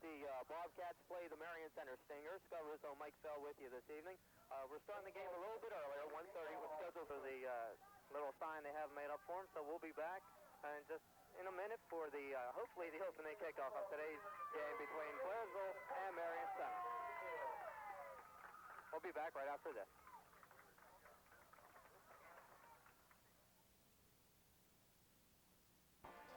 the Bobcats play the Marion Center Stingers. Scott Russo, Mike Fell with you this evening. We're starting the game a little bit earlier. 1:30 was scheduled for the little sign they have made up for them. So we'll be back just in a minute for the hopefully the opening kickoff of today's game between Blairsville and Marion Center. We'll be back right after this.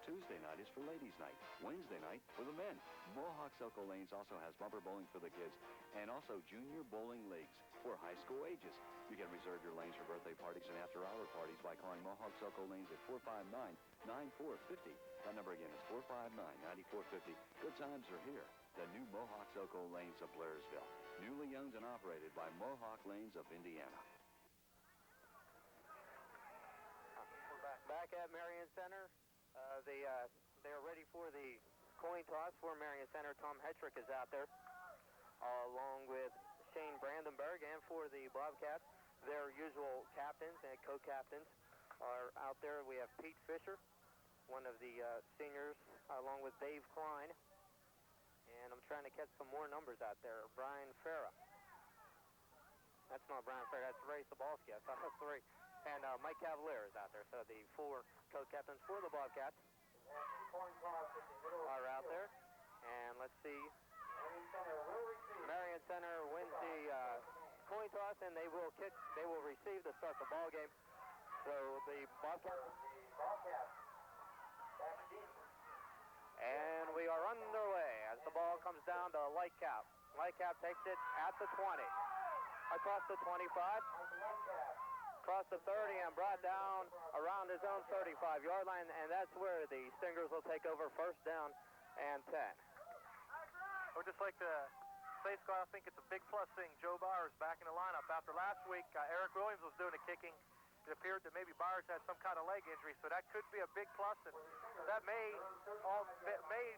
Tuesday night is for ladies' night. Wednesday night for the men. Mohawk Silco Lanes also has bumper bowling for the kids and also junior bowling leagues for high school ages. You can reserve your lanes for birthday parties and after-hour parties by calling Mohawk Silco Lanes at 459-9450. That number again is 459-9450. Good times are here. The new Mohawk Silco Lanes of Blairsville. Newly owned and operated by Mohawk Lanes of Indiana. We're back at Marion Center. They are ready for the coin toss for Marion Center. Tom Hetrick is out there, along with Shane Brandenburg, and for the Bobcats, their usual captains and co-captains are out there. We have Pete Fisher, one of the seniors, along with Dave Klein, and I'm trying to catch some more numbers out there. Brian Farah. That's not Brian Farah, that's Ray Sobalski. I thought that's three. And Mike Cavalier is out there. So the four co-captains for the Bobcats are out there. And let's see. Marion Center wins the coin toss, and they will kick. They will receive to start the ball game. So the Bobcats. And we are underway as the ball comes down to Lightcap. Lightcap takes it at the 20, across the 25. Across the 30 and brought down around his own 35-yard line, and that's where the Stingers will take over first down and 10. I would just like to say, Scott, I think it's a big plus seeing Joe Byers back in the lineup. After last week, Eric Williams was doing the kicking. It appeared that maybe Byers had some kind of leg injury, so that could be a big plus, and that may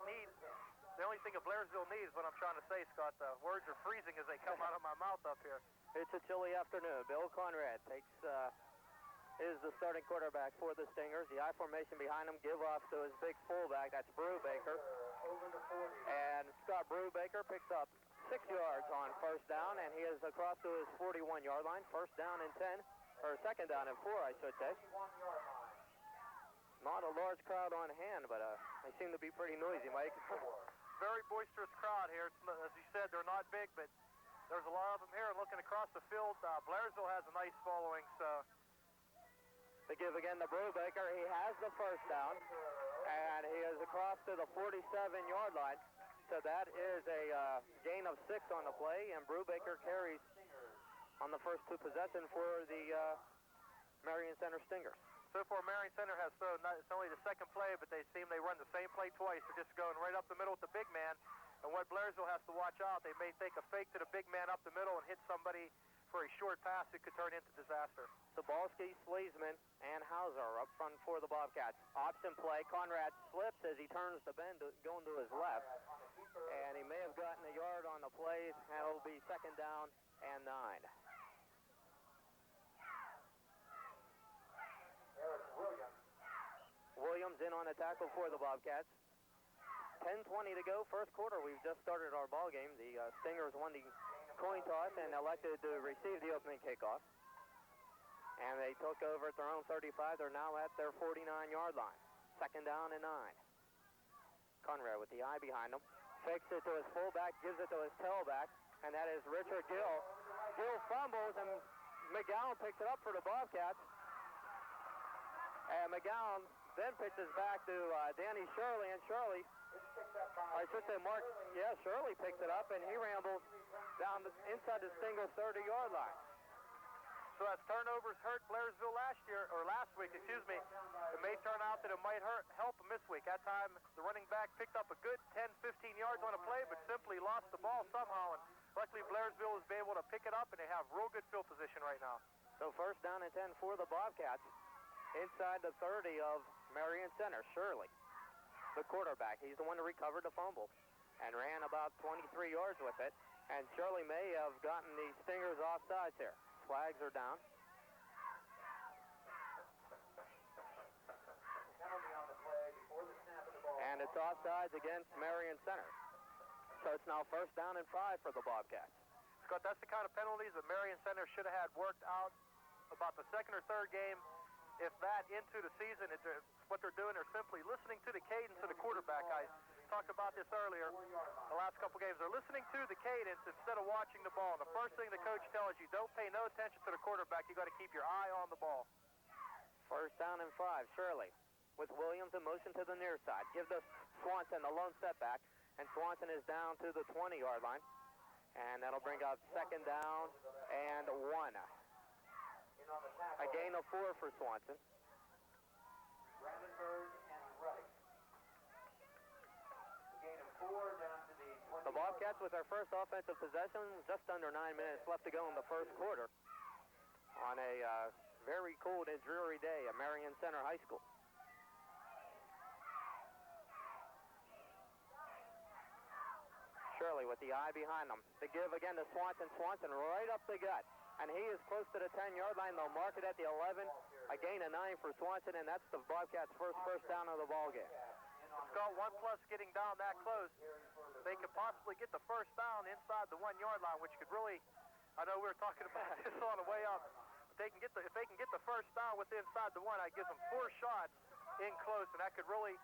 need. The only thing a Blairsville needs, what I'm trying to say, Scott, the words are freezing as they come out of my mouth up here. It's a chilly afternoon. Bill Conrad is the starting quarterback for the Stingers. The I formation behind him, give off to his big fullback. That's Brubaker. And Scott Brubaker picks up 6 yards on first down, and he is across to his 41-yard line. First down and 10, or second down and 4, I should say. Not a large crowd on hand, but they seem to be pretty noisy, Mike. Very boisterous crowd here. As you said, they're not big, but there's a lot of them here. Looking across the field, Blairsville has a nice following. So they give again to Brubaker. He has the first down, and he is across to the 47-yard line. So that is a gain of 6 on the play, and Brubaker carries on the first two possessions for the Marion Center Stingers. So far, Marion Center has thrown. It's only the second play, but they run the same play twice. They're just going right up the middle with the big man. And what Blairsville has to watch out, they may take a fake to the big man up the middle and hit somebody for a short pass that could turn into disaster. Sobalski, Sleesman, and Hauser are up front for the Bobcats. Option play. Conrad slips as he turns the bend, going to his left. And he may have gotten a yard on the play. And it'll be second down and 9. Williams in on the tackle for the Bobcats. 10:20 to go, first quarter. We've just started our ball game. The Stingers won the coin toss and elected to receive the opening kickoff. And they took over at their own 35. They're now at their 49-yard line. Second down and 9. Conrad with the eye behind him. Fakes it to his fullback, gives it to his tailback, and that is Richard Gill. Gill fumbles, and McGowan picks it up for the Bobcats. And McGowan then pitches back to Danny Shirley, and Shirley, I should say Mark, yeah, Shirley picks it up, and he rambles down inside the Stingers' 30-yard line. So as turnovers hurt Blairsville last week, it may turn out that it might help them this week. That time, the running back picked up a good 10, 15 yards on a play, but simply lost the ball somehow, and luckily Blairsville was able to pick it up, and they have real good field position right now. So first down and 10 for the Bobcats. Inside the 30 of Marion Center, Shirley, the quarterback. He's the one who recovered the fumble and ran about 23 yards with it. And Shirley may have gotten the Stingers offsides here. Flags are down. And it's offsides against Marion Center. So it's now 1st down and 5 for the Bobcats. Scott, that's the kind of penalties that Marion Center should have had worked out about the 2nd or 3rd game. If that into the season, what they're doing, they're simply listening to the cadence of the quarterback. I talked about this earlier, the last couple games. They're listening to the cadence instead of watching the ball. And the first thing the coach tells you, don't pay no attention to the quarterback. You got to keep your eye on the ball. 1st down and 5, Shirley with Williams in motion to the near side. Give the Swanson the lone setback, and Swanson is down to the 20-yard line. And that'll bring up 2nd down and 1. A gain of 4 for Swanson. The Bobcats with their first offensive possession, just under 9 minutes left to go in the first quarter on a very cold and dreary day at Marion Center High School. Shirley with the eye behind them. To give again to Swanson. Swanson right up the gut. And he is close to the 10-yard line. They'll mark it at the 11. A gain of 9 for Swanson, and that's the Bobcats' first down of the ball game. Scott, 1+ getting down that close. They could possibly get the first down inside the 1-yard line, which could really, I know we were talking about this on the way up. If they can get the first down with inside the 1, that gives them 4 shots in close, and that could really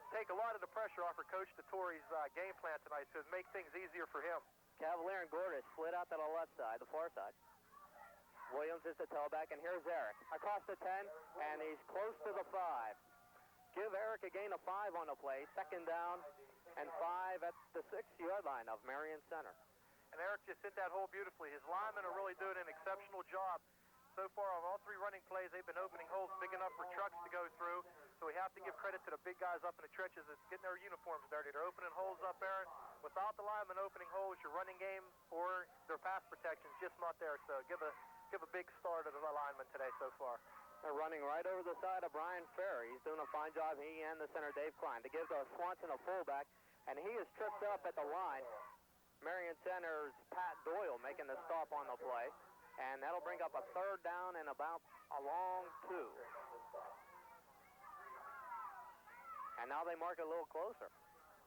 take a lot of the pressure off for Coach DeTore's game plan tonight, so it'd make things easier for him. Cavalier and Gordis split out to the left side, the far side. Williams is the tailback, and here's Eric. Across the 10, and he's close to the 5. Give Eric a gain of 5 on the play. 2nd down and 5 at the 6-yard line of Marion Center. And Eric just hit that hole beautifully. His linemen are really doing an exceptional job. So far on all 3 running plays, they've been opening holes big enough for trucks to go through. So we have to give credit to the big guys up in the trenches that's getting their uniforms dirty. They're opening holes up there. Without the linemen opening holes, your running game or their pass protection is just not there. So give a big star to the linemen today so far. They're running right over the side of Brian Ferry. He's doing a fine job, he and the center, Dave Klein, to give to Swanson a fullback, and he is tripped up at the line. Marion Center's Pat Doyle making the stop on the play, and that'll bring up a 3rd down and about a long 2. And now they mark it a little closer.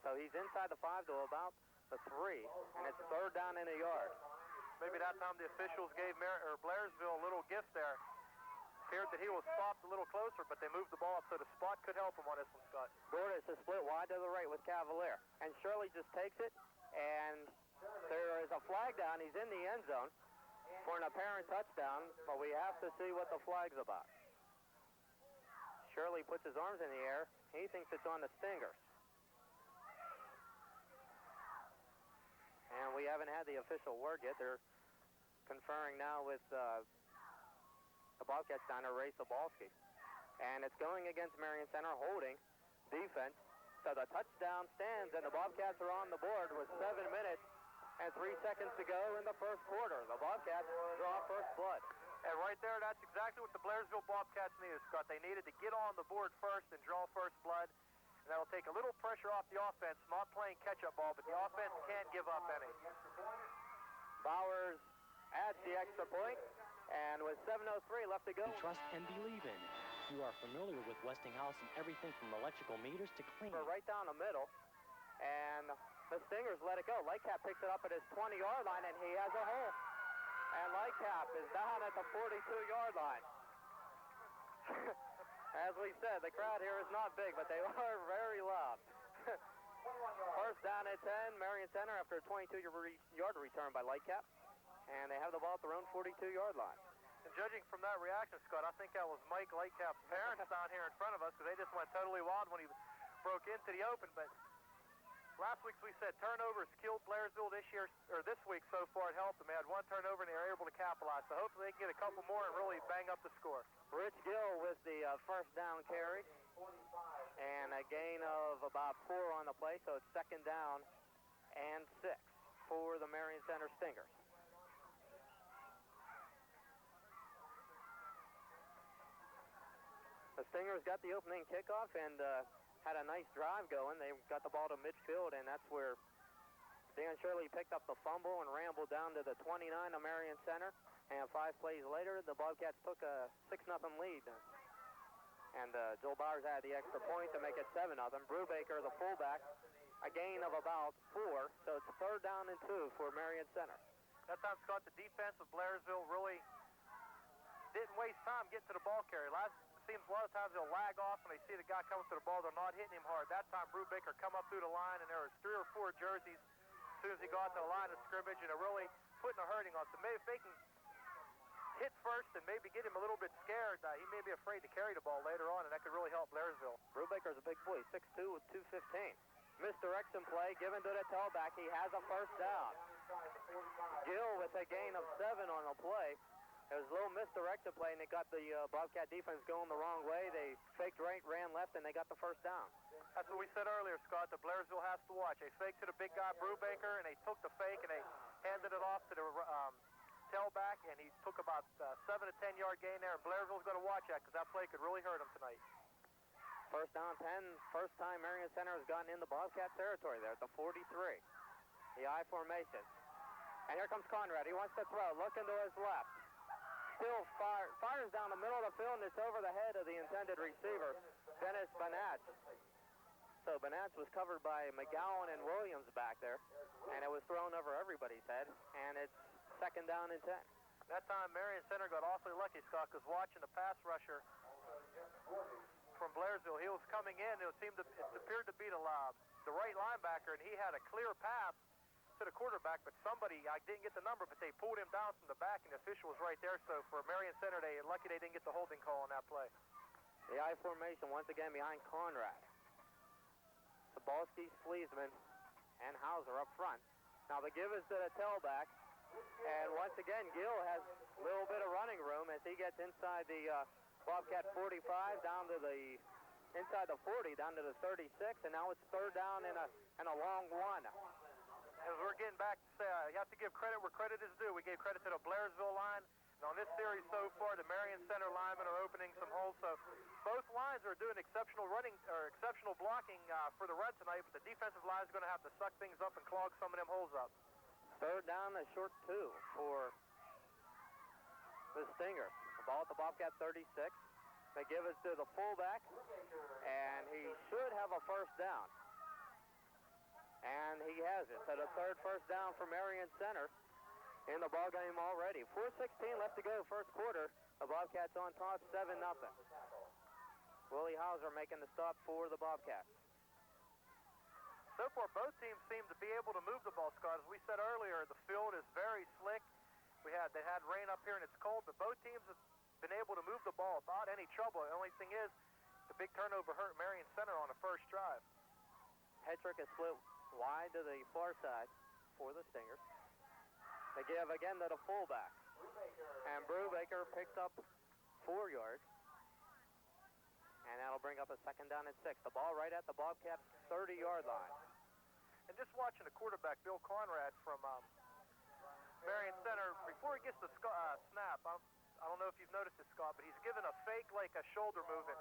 So he's inside the 5 to about the 3, and it's 3rd down and a yard. Maybe that time the officials gave Blairsville a little gift there. Appeared that he was stopped a little closer, but they moved the ball up, so the spot could help him on this one, Scott. Gordis is split wide to the right with Cavalier. And Shirley just takes it, and there is a flag down. He's in the end zone for an apparent touchdown, but we have to see what the flag's about. Shirley puts his arms in the air. He thinks it's on the Stingers. And we haven't had the official word yet. They're conferring now with the Bobcats down there, Ray Sobalski. And it's going against Marion Center, holding defense. So the touchdown stands, and the Bobcats are on the board with 7 minutes and 3 seconds to go in the first quarter. The Bobcats draw first blood. And right there, that's exactly what the Blairsville Bobcats needed, Scott. They needed to get on the board first and draw first blood. And that'll take a little pressure off the offense. Not playing catch-up ball, but the offense can't give up any. Bowers adds the extra point, and with 7:03 left to go. Trust and believe in. You are familiar with Westinghouse and everything from electrical meters to cleaning. Right down the middle, and the Stingers let it go. Lightcap picks it up at his 20-yard line, and he has a hole. And Lightcap is down at the 42-yard line. As we said, the crowd here is not big, but they are very loud. First down at 10, Marion Center after a 22-yard return by Lightcap. And they have the ball at their own 42-yard line. And judging from that reaction, Scott, I think that was Mike Lightcap's parents down here in front of us, because they just went totally wild when he broke into the open. But last week we said turnovers killed Blairsville this week so far. It helped them. They had 1 turnover, and they were able to capitalize. So hopefully they can get a couple more and really bang up the score. Rich Gill with the first down carry. And a gain of about 4 on the play, so it's 2nd down and 6 for the Marion Center Stingers. The Stingers got the opening kickoff and had a nice drive going. They got the ball to midfield, and that's where Dan Shirley picked up the fumble and rambled down to the 29 of Marion Center. And 5 plays later, the Bobcats took a 6-0 lead. And Joel Bowers had the extra point to make it 7-0. Brubaker, the fullback, a gain of about 4, so it's 3rd down and 2 for Marion Center. That time, Scott, the defense of Blairsville really didn't waste time getting to the ball carrier. Seems a lot of times they'll lag off when they see the guy coming to the ball. They're not hitting him hard. That time, Brubaker come up through the line, and there was 3 or 4 jerseys as soon as he got to the line of scrimmage, and it really putting a hurting on. So maybe if they can hit first and maybe get him a little bit scared, he may be afraid to carry the ball later on, and that could really help Blairsville. Brubaker's a big boy, 6'2" with 215. Misdirection play given to the tailback. He has a 1st down. Gill with a gain of 7 on the play. It was a little misdirected play, and it got the Bobcat defense going the wrong way. They faked right, ran left, and they got the 1st down. That's what we said earlier, Scott, that Blairsville has to watch. They faked to the big guy, Brubaker, and they took the fake, and they handed it off to the tailback, and he took about 7 to 10 yard gain there. And Blairsville's going to watch that because that play could really hurt him tonight. 1st down 10. First time Marion Center has gotten into Bobcat territory there at the 43. The I formation. And here comes Conrad. He wants to throw. Looking to his left. Still fires down the middle of the field, and it's over the head of the intended receiver, Dennis Banach. So Banach was covered by McGowan and Williams back there, and it was thrown over everybody's head, and it's 2nd down and 10. That time, Marion Center got awfully lucky, Scott, because watching the pass rusher from Blairsville, he was coming in. It appeared to be the right linebacker, and he had a clear path to the quarterback, but somebody, I didn't get the number, but they pulled him down from the back, and the official was right there. So for Marion Center, lucky they didn't get the holding call on that play. The I formation once again behind Conrad. Sabalski, Fleesman, and Hauser up front. Now the give is to the tailback, and once again Gill has a little bit of running room as he gets inside the Bobcat 45 down to the inside the 40 down to the 36, and now it's 3rd down and a long one. As we're getting back to say, you have to give credit where credit is due. We gave credit to the Blairsville line. And on this series so far, the Marion Center linemen are opening some holes. So both lines are doing exceptional running or exceptional blocking for the run tonight. But the defensive line is going to have to suck things up and clog some of them holes up. 3rd down, a short 2 for the Stingers. The ball at the Bobcat 36. They give it to the fullback, and he should have a 1st down. And he has it. So the 3rd 1st down for Marion Center in the ball game already. 4:16 left to go, 1st quarter. The Bobcats on top, 7-0. Willie Hauser making the stop for the Bobcats. So far, both teams seem to be able to move the ball, Scott. As we said earlier, the field is very slick. They had rain up here and it's cold, but both teams have been able to move the ball without any trouble. The only thing is, the big turnover hurt Marion Center on the 1st drive. Hetrick is split wide to the far side for the Stingers. They give again to the fullback. And Brubaker picks up 4 yards. And that'll bring up a 2nd down and 6. The ball right at the Bobcats' 30-yard line. And just watching the quarterback, Bill Conrad from Marion Center, before he gets the snap, I don't know if you've noticed it, Scott, but he's given a fake, like a shoulder movement.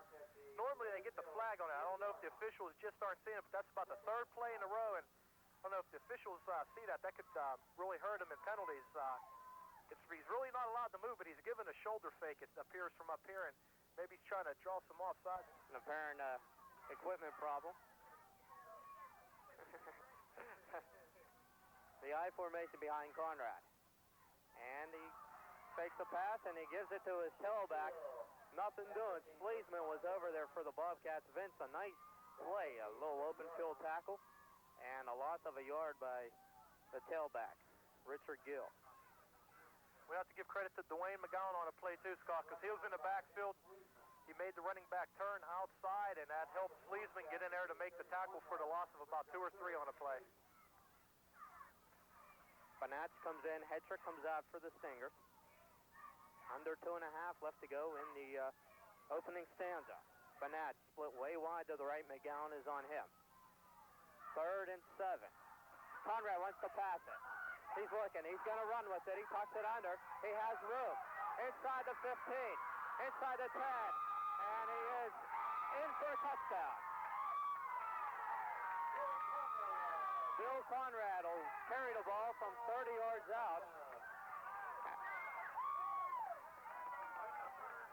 Normally they get the flag on it. I don't know if the officials just aren't seeing it, but that's about the 3rd play in a row, and I don't know if the officials see that. That could really hurt him in penalties. He's really not allowed to move, but he's given a shoulder fake, it appears from up here, and maybe he's trying to draw some offside. An apparent equipment problem. The I formation behind Conrad. And he fakes the pass, and he gives it to his tailback. Nothing doing. Fleesman was over there for the Bobcats. Vince, a nice play. A little open field tackle. And a loss of a yard by the tailback, Richard Gill. We have to give credit to Dwayne McGowan on a play too, Scott, because he was in the backfield. He made the running back turn outside, and that helped Fleesman get in there to make the tackle for the loss of about 2 or 3 on a play. Banach comes in. Hetrick comes out for the Stingers. Under 2.5 left to go in the opening stanza. Banach split way wide to the right. McGowan is on him. 3rd and 7. Conrad wants to pass it. He's looking. He's going to run with it. He tucks it under. He has room. Inside the 15. Inside the 10. And he is in for a touchdown. Bill Conrad will carry the ball from 30 yards out.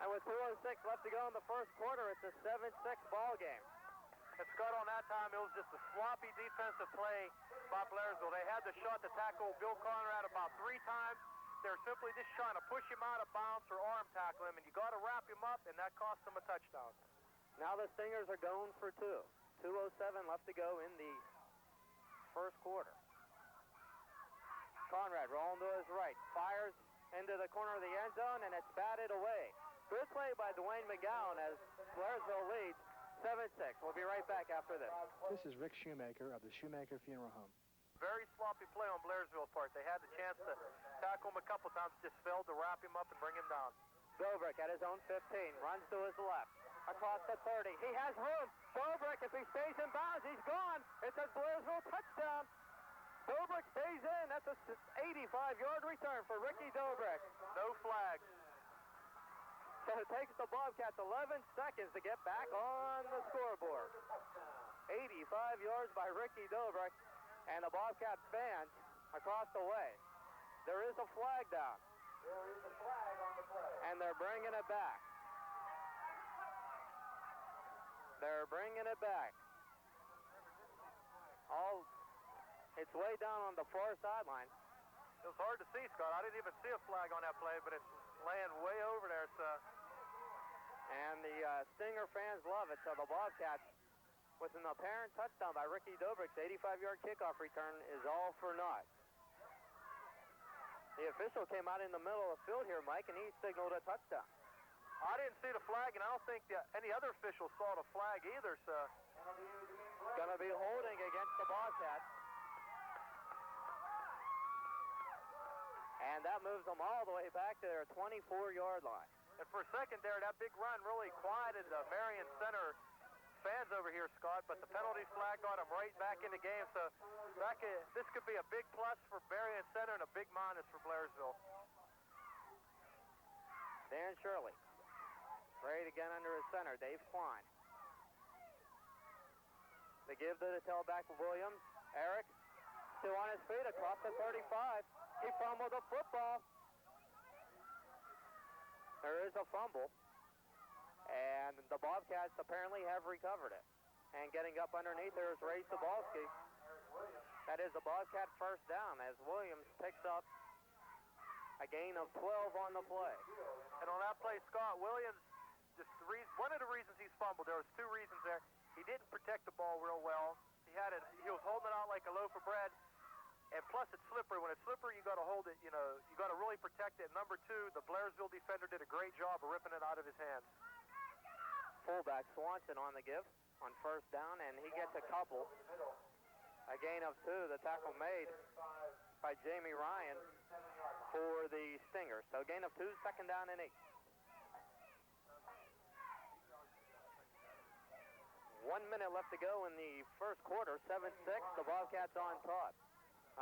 And with 2:06 left to go in the 1st quarter, it's a 7-6 ball game. And Scott, on that time, it was just a sloppy defensive play by Blairsville. They had the shot to tackle Bill Conrad about 3 times. They're simply just trying to push him out of bounds or arm tackle him, and you got to wrap him up, and that cost them a touchdown. Now the Stingers are going for 2. 2:07 left to go in the first quarter. Conrad rolling to his right, fires into the corner of the end zone, and it's batted away. Good play by Dwayne McGowan as Blairsville leads 7-6. We'll be right back after this. This is Rick Shoemaker of the Shoemaker Funeral Home. Very sloppy play on Blairsville's part. They had the chance to tackle him a couple times, just failed to wrap him up and bring him down. Dobrik at his own 15, runs to his left, across the 30. He has room. Dobrik, if he stays in bounds, he's gone. It's a Blairsville touchdown. Dobrik stays in. That's a 85-yard return for Ricky Dobrik. No flags. So it takes the Bobcats 11 seconds to get back on the scoreboard. 85 yards by Ricky Dobrik, and the Bobcat fans across the way. There is a flag down. There is a flag on the play. And they're bringing it back. They're bringing it back. It's way down on the far sideline. It was hard to see, Scott. I didn't even see a flag on that play, but it's laying way over there. So. And the Stinger fans love it. So the Bobcats, with an apparent touchdown by Ricky Dobrik's 85-yard kickoff return, is all for naught. The official came out in the middle of the field here, Mike, and he signaled a touchdown. I didn't see the flag, and I don't think any other official saw the flag either. So. Going to be holding against the Bobcats. And that moves them all the way back to their 24-yard line. And for a second there, that big run really quieted the Marion Center fans over here, Scott, but the penalty flag got them right back in the game. So this could be a big plus for Marion Center and a big minus for Blairsville. Dan Shirley, ready to get under his center, Dave Klein. They give to the tailback of Williams. Eric, still on his feet across the 35. He fumbled the football. There is a fumble. And the Bobcats apparently have recovered it. And getting up underneath there is Ray Sobalski. That is a Bobcat first down as Williams picks up a gain of 12 on the play. And on that play, Scott Williams, one of the reasons he's fumbled, there was 2 reasons there. He didn't protect the ball real well. He was holding it out like a loaf of bread. And plus, it's slippery. When it's slippery, you got to hold it, you got to really protect it. Number 2, the Blairsville defender did a great job of ripping it out of his hands. Fullback Swanson on the give on first down, and he gets a couple. A gain of 2, the tackle made by Jamie Ryan for the Stingers. So gain of 2, second down and 8. 1 minute left to go in the first quarter, 7-6, the Bobcats on top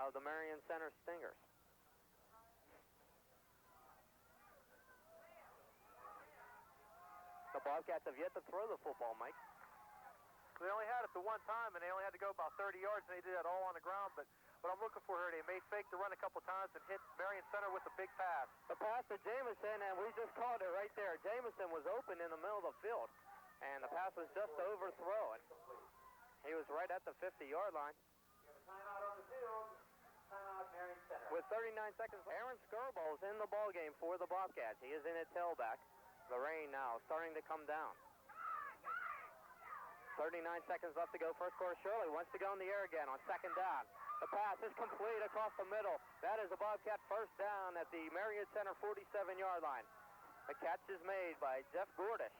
of the Marion Center Stingers. The Bobcats have yet to throw the football, Mike. They only had it the one time, and they only had to go about 30 yards, and they did that all on the ground. But what I'm looking for here, they may fake the run a couple times and hit Marion Center with a big pass. The pass to Jamison, and we just called it right there. Jamison was open in the middle of the field, and the pass was just overthrown. He was right at the 50-yard line. Timeout on the field. Timeout, Marion Center. With 39 seconds, Aaron Skirball's in the ballgame for the Bobcats. He is in at tailback. The rain now starting to come down. 39 seconds left to go. First quarter. Shirley wants to go in the air again on second down. The pass is complete across the middle. That is a Bobcat first down at the Marion Center 47-yard line. The catch is made by Jeff Gordish.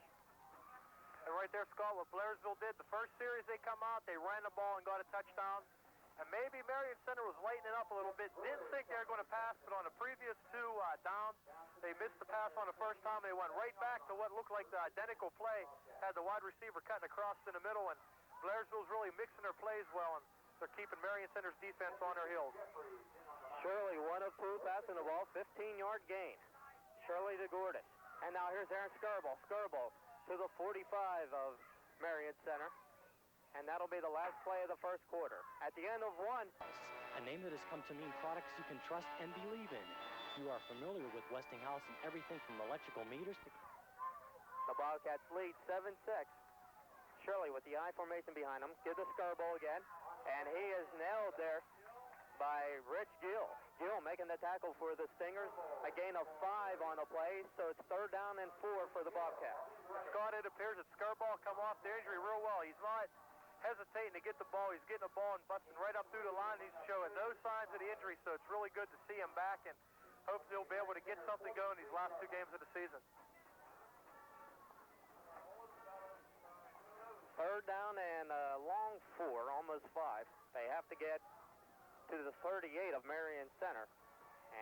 And right there, Scott, what Blairsville did, the first series they come out, they ran the ball and got a touchdown. And maybe Marion Center was lightening up a little bit. Didn't think they were going to pass, but on the previous 2 downs, they missed the pass on the first time. They went right back to what looked like the identical play. Had the wide receiver cutting across in the middle, and Blairsville's really mixing their plays well, and they're keeping Marion Center's defense on their heels. Shirley, 1 of 2 passing the ball, 15-yard gain. Shirley to Gordish. And now here's Aaron Skirball. Skirball to the 45 of Marion Center. And that'll be the last play of the first quarter. At the end of 1. A name that has come to mean products you can trust and believe in. You are familiar with Westinghouse and everything from electrical meters to... The Bobcats lead 7-6. Shirley with the I formation behind him. Give the Skirball again. And he is nailed there by Rich Gill. Gill making the tackle for the Stingers. A gain of 5 on the play, so it's 3rd down and 4 for the Bobcats. Scott, it appears that Skirball come off the injury real well. He's not hesitating to get the ball. He's getting the ball and busting right up through the line. He's showing no signs of the injury, so it's really good to see him back, and hopefully he'll be able to get something going these last 2 games of the season. 3rd down and a long 4, almost 5. They have to get to the 38 of Marion Center,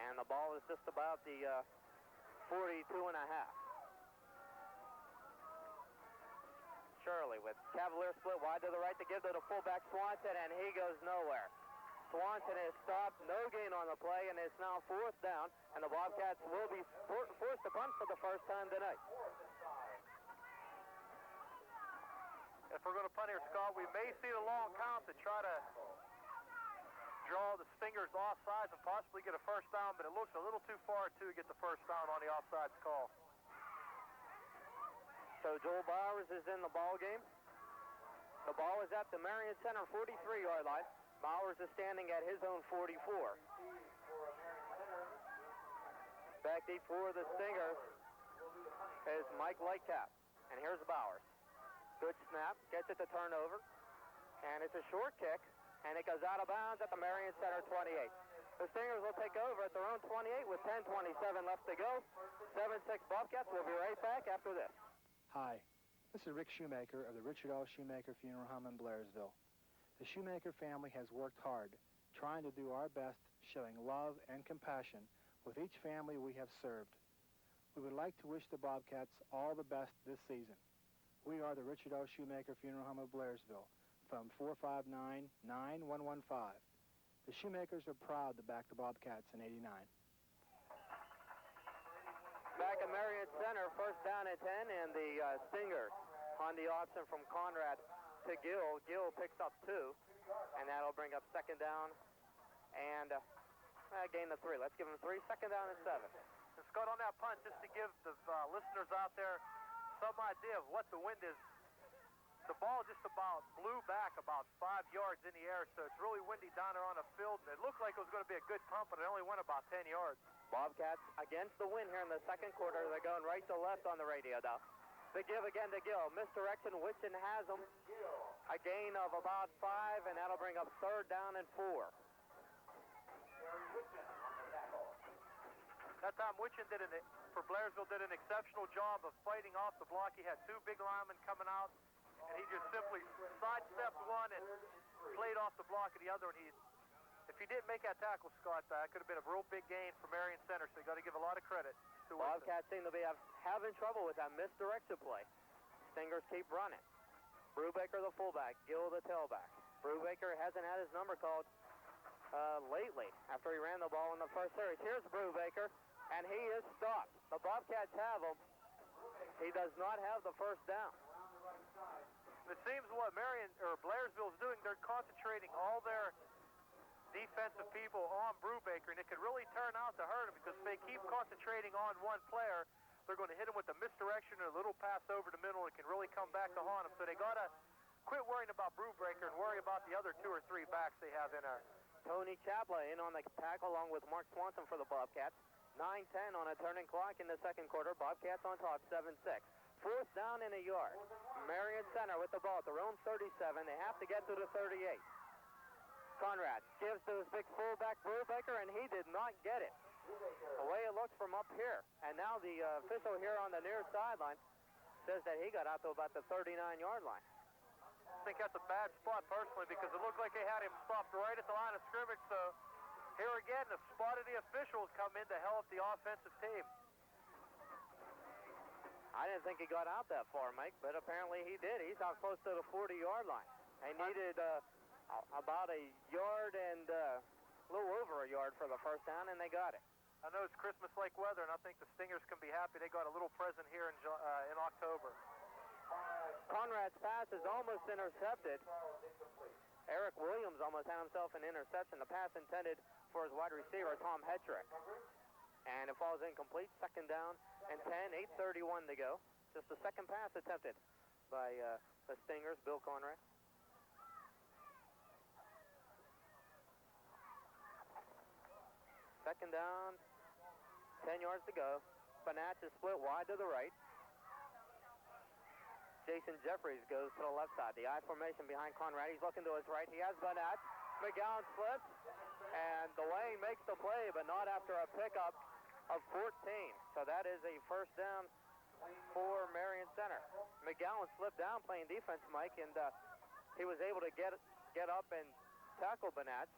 and the ball is just about the 42 and a half. Shirley with Cavalier split wide to the right to give to the fullback Swanson, and he goes nowhere. Swanson is stopped, no gain on the play, and it's now 4th down, and the Bobcats will be forced to punt for the first time tonight. If we're going to punt here, Scott, we may see the long count to try to draw the Stingers offsides and possibly get a first down, but it looks a little too far to get the first down on the offsides call. So Joel Bowers is in the ball game. The ball is at the Marion Center 43-yard line. Bowers is standing at his own 44. Back deep for the Stingers is Mike Lightcap. And here's Bowers. Good snap, gets it to turnover. And it's a short kick, and it goes out of bounds at the Marion Center 28. The Stingers will take over at their own 28 with 10:27 left to go. 7-6 Bobcats. We'll be right back after this. Hi, this is Rick Shoemaker of the Richard L. Shoemaker Funeral Home in Blairsville. The Shoemaker family has worked hard, trying to do our best, showing love and compassion with each family we have served. We would like to wish the Bobcats all the best this season. We are the Richard L. Shoemaker Funeral Home of Blairsville, phone 459-9115. The Shoemakers are proud to back the Bobcats in '89. Back at Marion Center, 1st down and 10, and the Stingers on the option from Conrad to Gill. Gill picks up 2, and that'll bring up 2nd down and gain of 3. Let's give him 3, 2nd down and 7. And Scott, on that punt, just to give the listeners out there some idea of what the wind is, the ball just about blew back about 5 yards in the air, so it's really windy down there on the field, and it looked like it was going to be a good pump, but it only went about 10 yards. Bobcats against the wind here in the 2nd quarter. They're going right to left on the radio now. They give again to Gill. Misdirection, Witchen has them. A gain of about 5, and that'll bring up 3rd down and 4. That time Witchen for Blairsville did an exceptional job of fighting off the block. He had 2 big linemen coming out, and he just simply sidestepped one and played off the block of the other. And if he didn't make that tackle, Scott, that could have been a real big gain for Marion Center, so you got to give a lot of credit to Bobcats seem to be having trouble with that misdirection play. Stingers keep running. Brubaker the fullback, Gill the tailback. Brubaker hasn't had his number called lately after he ran the ball in the first series. Here's Brubaker, and he is stopped. The Bobcats have him. He does not have the first down. It seems what Blairsville is doing, they're concentrating all their defensive people on Brubaker, and it could really turn out to hurt him, because if they keep concentrating on one player, they're going to hit him with a misdirection or a little pass over the middle, and it can really come back to haunt him. So they got to quit worrying about Brubaker and worry about the other 2 or 3 backs they have in there. Tony Chapla in on the tackle along with Mark Swanson for the Bobcats. 9-10 on a turning clock in the 2nd quarter. Bobcats on top, 7-6. 4th down and a yard. Marion Center with the ball at their own 37. They have to get to the 38. Conrad gives to his big fullback Brubaker, and he did not get it. The way it looks from up here. And now the official here on the near sideline says that he got out to about the 39-yard line. I think that's a bad spot personally, because it looked like they had him stopped right at the line of scrimmage. So here again, the spot of the officials come in to help the offensive team. I didn't think he got out that far, Mike, but apparently he did. He's out close to the 40-yard line. They needed about a yard and a little over a yard for the first down, and they got it. I know it's Christmas-like weather, and I think the Stingers can be happy they got a little present here in October. Conrad's pass is almost intercepted. Eric Williams almost had himself an interception. The pass intended for his wide receiver, Tom Hetrick. And it falls incomplete. 2nd down and 10, 8:31 to go. Just the second pass attempted by the Stingers, Bill Conrad. Second down, 10 yards to go. Banach is split wide to the right. Jason Jeffries goes to the left side. The I formation behind Conrad. He's looking to his right. He has Banach. McGowan slips, and Delane makes the play, but not after a pickup of 14. So that is a first down for Marion Center. McGowan slipped down playing defense, Mike, and he was able to get up and tackle Banach,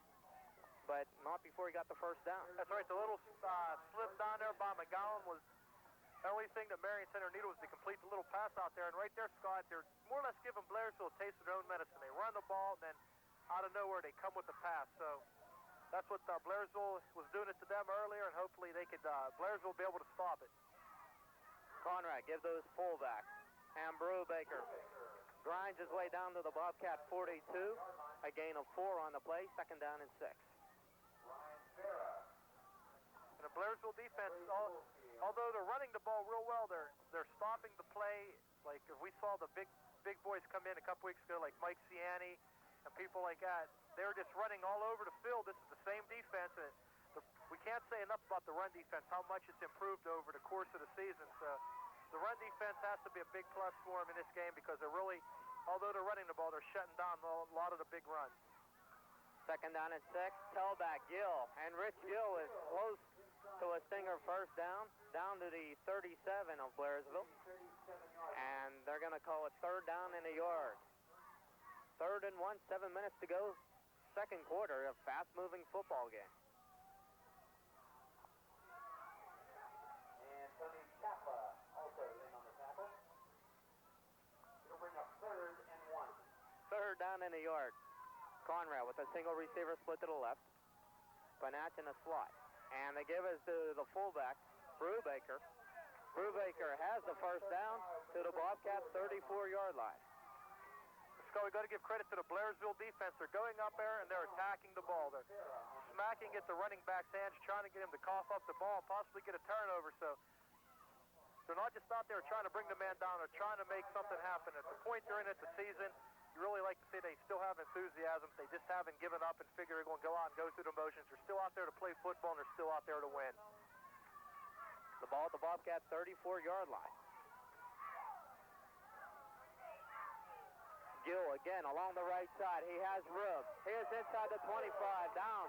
but not before he got the first down. That's right. The little slip down there by McGowan was the only thing that Marion Center needed was to complete the little pass out there. And right there, Scott, they're more or less giving Blairsville a taste of their own medicine. They run the ball, and then out of nowhere they come with the pass. So that's what Blairsville was doing it to them earlier, and hopefully they could Blairsville be able to stop it. Conrad gives those fullbacks. And Brubaker grinds his way down to the Bobcat 42. A gain of 4 on the play. Second down and 6. And the Blairsville defense, although they're running the ball real well, they're stopping the play. Like if we saw the big boys come in a couple weeks ago, like Mike Ciani and people like that, they were just running all over the field. This is the same defense. And we can't say enough about the run defense, how much it's improved over the course of the season. So the run defense has to be a big plus for them in this game because they're really, although they're running the ball, they're shutting down a lot of the big runs. Second down and 6. Tailback Gill. And Rich Gill is close to a Stinger first down to the 37 of Blairsville. And they're going to call it third down in the yard. 3rd and 1, 7 minutes to go. Second quarter, a fast-moving football game. And Tony Chapa also in on the tackle. It'll bring up 3rd and 1. Third down in the yard. Conrad with a single receiver split to the left. Banach in the slot. And they give us to the fullback, Brubaker. Brubaker has the first down to the Bobcat 34-yard line. Scott, we've got to give credit to the Blairsville defense. They're going up there and they're attacking the ball. They're smacking at the running back's hands, trying to get him to cough up the ball and possibly get a turnover. So they're not just out there trying to bring the man down. They're trying to make something happen. At the point they're in at the season, you really like to say they still have enthusiasm. They just haven't given up and figure they're going to go out and go through the motions. They're still out there to play football, and they're still out there to win. The ball at the Bobcat 34-yard line. Gill again along the right side. He has room. He is inside the 25, down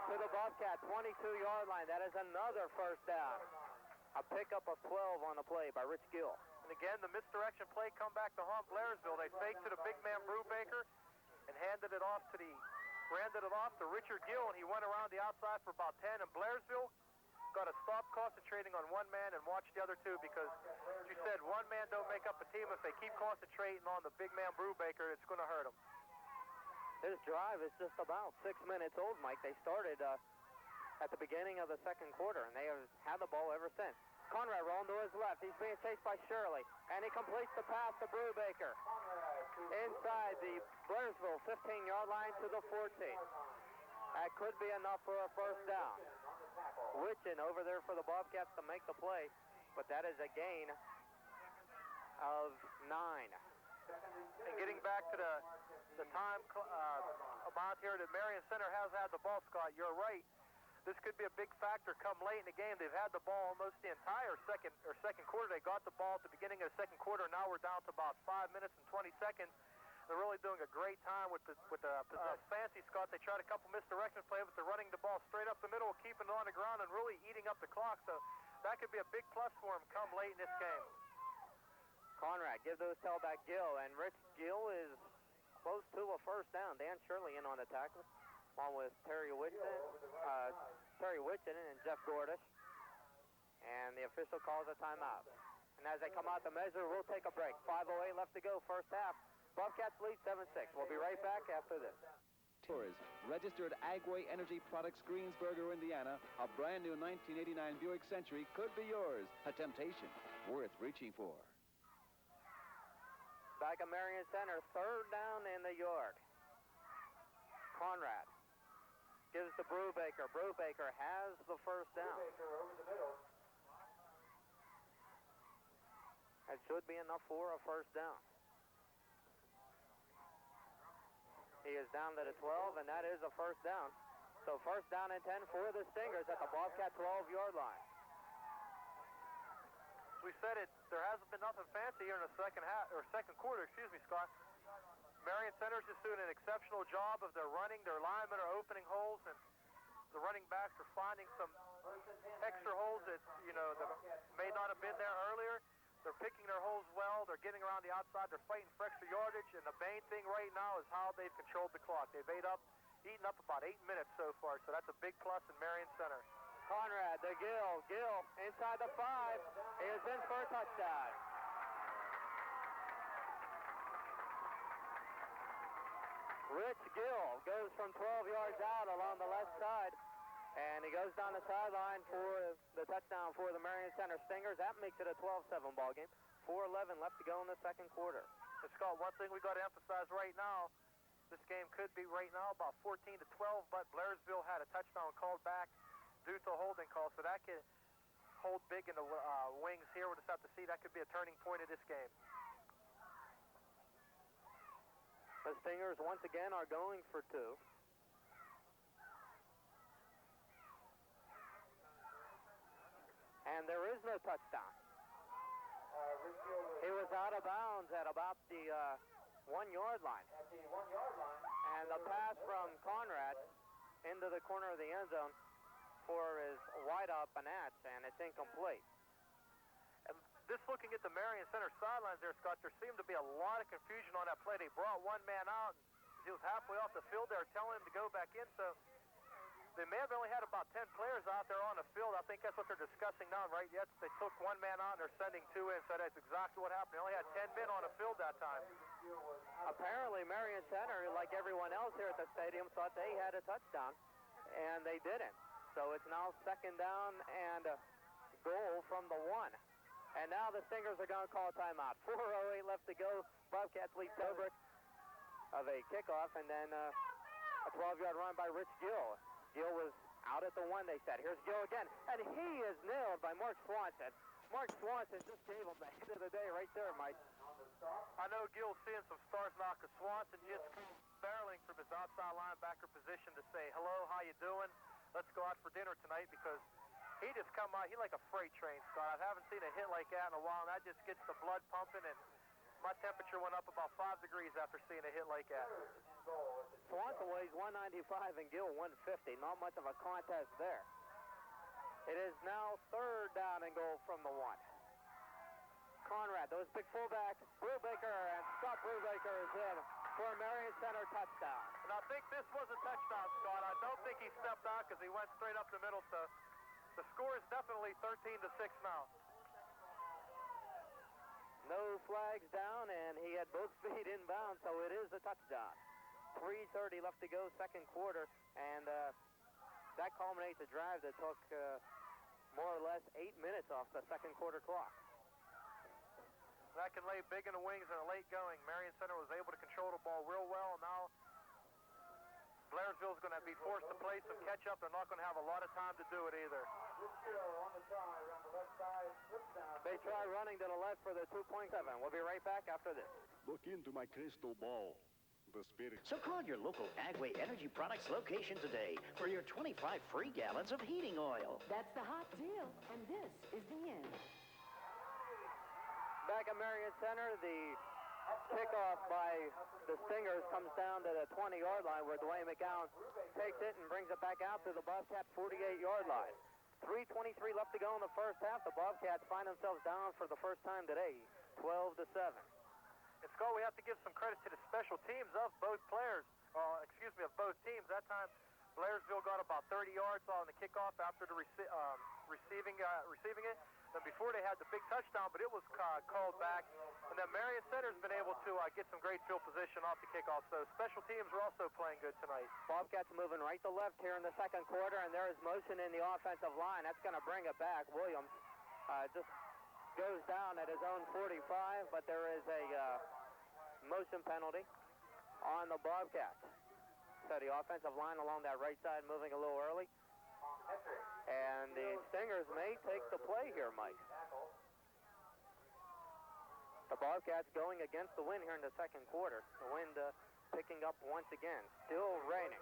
to the Bobcat 22-yard line. That is another first down. A pickup of 12 on the play by Rich Gill. And again, the misdirection play come back to haunt Blairsville. They faked to the big man Brubaker and handed it off to Richard Gill, and he went around the outside for about 10. And Blairsville got to stop concentrating on one man and watch the other two because, as you said, one man don't make up a team. If they keep concentrating on the big man Brubaker, it's going to hurt them. This drive is just about 6 minutes old, Mike. They started at the beginning of the second quarter, and they have had the ball ever since. Conrad rolling to his left. He's being chased by Shirley, and he completes the pass to Brubaker inside the Blairsville 15-yard line to the 14. That could be enough for a first down. Witchin over there for the Bobcats to make the play, but that is a gain of 9. And getting back to the time about here that Marion Center has had the ball, Scott, you're right. This could be a big factor come late in the game. They've had the ball almost the entire second quarter. They got the ball at the beginning of the second quarter. Now we're down to about 5 minutes and 20 seconds. They're really doing a great time with the fancy, Scott. They tried a couple misdirection plays, but they're running the ball straight up the middle, keeping it on the ground, and really eating up the clock. So that could be a big plus for them come late in this game. Conrad gives those tailback Gill, and Rich Gill is close to a first down. Dan Shirley in on the tackle, along with Terry Witchen and Jeff Gordish. And the official calls a timeout. And as they come out to measure, we'll take a break. 5:08 left to go, first half. Bobcats lead 7-6. We'll be right back after this. Tours, registered Agway Energy Products, Greensburg, Indiana. A brand new 1989 Buick Century could be yours. A temptation worth reaching for. Back at Marion Center, third down in the yard. Conrad gives to Brubaker. Brubaker has the first down. That should be enough for a first down. He is down to the 12, and that is a first down. So first down and 10 for the Stingers at the Bobcat 12-yard line. We said it. There hasn't been nothing fancy here in the second quarter. Excuse me, Scott. Marion Center's just doing an exceptional job of their running. Their linemen are opening holes, and the running backs are finding some extra holes that that may not have been there earlier. They're picking their holes well. They're getting around the outside. They're fighting for extra yardage, and the main thing right now is how they've controlled the clock. They've eaten up about 8 minutes so far, so that's a big plus in Marion Center. Conrad, the Gill inside the 5. He is in for a touchdown. Rich Gill goes from 12 yards out along the left side, and he goes down the sideline for the touchdown for the Marion Center Stingers. That makes it a 12-7 ball game. 4:11 left to go in the second quarter. And Scott, one thing we got to emphasize right now, this game could be right now about 14-12, but Blairsville had a touchdown called back due to a holding call, so that could hold big in the wings here. We'll just have to see. That could be a turning point of this game. The Stingers once again are going for 2. And there is no touchdown. He was out of bounds at about the 1-yard line. At the 1-yard line. And the pass from Conrad into the corner of the end zone for his wide-up Banats, and it's incomplete. And this looking at the Marion Center sidelines there, Scott, there seemed to be a lot of confusion on that play. They brought one man out, and he was halfway off the field. They were telling him to go back in, so they may have only had about 10 players out there on the field. I think that's what they're discussing now, right? Yes, they took one man out, and they're sending 2 in, so that's exactly what happened. They only had 10 men on the field that time. Apparently, Marion Center, like everyone else here at the stadium, thought they had a touchdown, and they didn't. So it's now second down and a goal from the 1. And now the Stingers are going to call a timeout. 4:08 left to go. Bobcats lead Tobrick of a kickoff, and then a 12-yard run by Rich Gill. Gill was out at the 1, they said. Here's Gill again, and he is nailed by Mark Swanson. Mark Swanson just gave him the hit of the day right there, Mike. I know Gill's seeing some stars now because Swanson just barreling from his outside linebacker position to say, hello, how you doing? Let's go out for dinner tonight, because he just come out, he like a freight train, Scott. I haven't seen a hit like that in a while, and that just gets the blood pumping, and my temperature went up about 5 degrees after seeing a hit like that. Swanson weighs 195 and Gill 150. Not much of a contest there. It is now third down and goal from the 1. Conrad, those big fullbacks, Brubaker, and Scott Brubaker is in for a Marion Center touchdown. And I think this was a touchdown, Scott. I don't think he stepped out because he went straight up the middle, so the score is definitely 13-6 now. No flags down, and he had both feet inbound, so it is a touchdown. 3:30 left to go, second quarter, and that culminates a drive that took more or less 8 minutes off the second quarter clock. That can lay big in the wings and a late going. Marion Center was able to control the ball real well. Now Blairsville's going to be forced to play some catch-up. They're not going to have a lot of time to do it either. They try running to the left for the 2.7. We'll be right back after this. Look into my crystal ball. The spirit. So call your local Agway Energy Products location today for your 25 free gallons of heating oil. That's the hot deal, and this is the end. Back at Marion Center, the kickoff by the Stingers comes down to the 20-yard line where Dwayne McGowan takes it and brings it back out to the Bobcats' 48-yard line. 3:23 left to go in the first half. The Bobcats find themselves down for the first time today, 12-7. And Scott, we have to give some credit to the special teams of both players, of both teams. That time, Blairsville got about 30 yards on the kickoff after the receiving it. And before they had the big touchdown, but it was called back. And then Marion Center's been able to get some great field position off the kickoff. So special teams are also playing good tonight. Bobcats moving right to left here in the second quarter, and there is motion in the offensive line. That's going to bring it back. Williams just goes down at his own 45, but there is a motion penalty on the Bobcats. So the offensive line along that right side moving a little early. And the Stingers may take the play here, Mike. The Bobcats going against the wind here in the second quarter. The wind picking up once again. Still raining.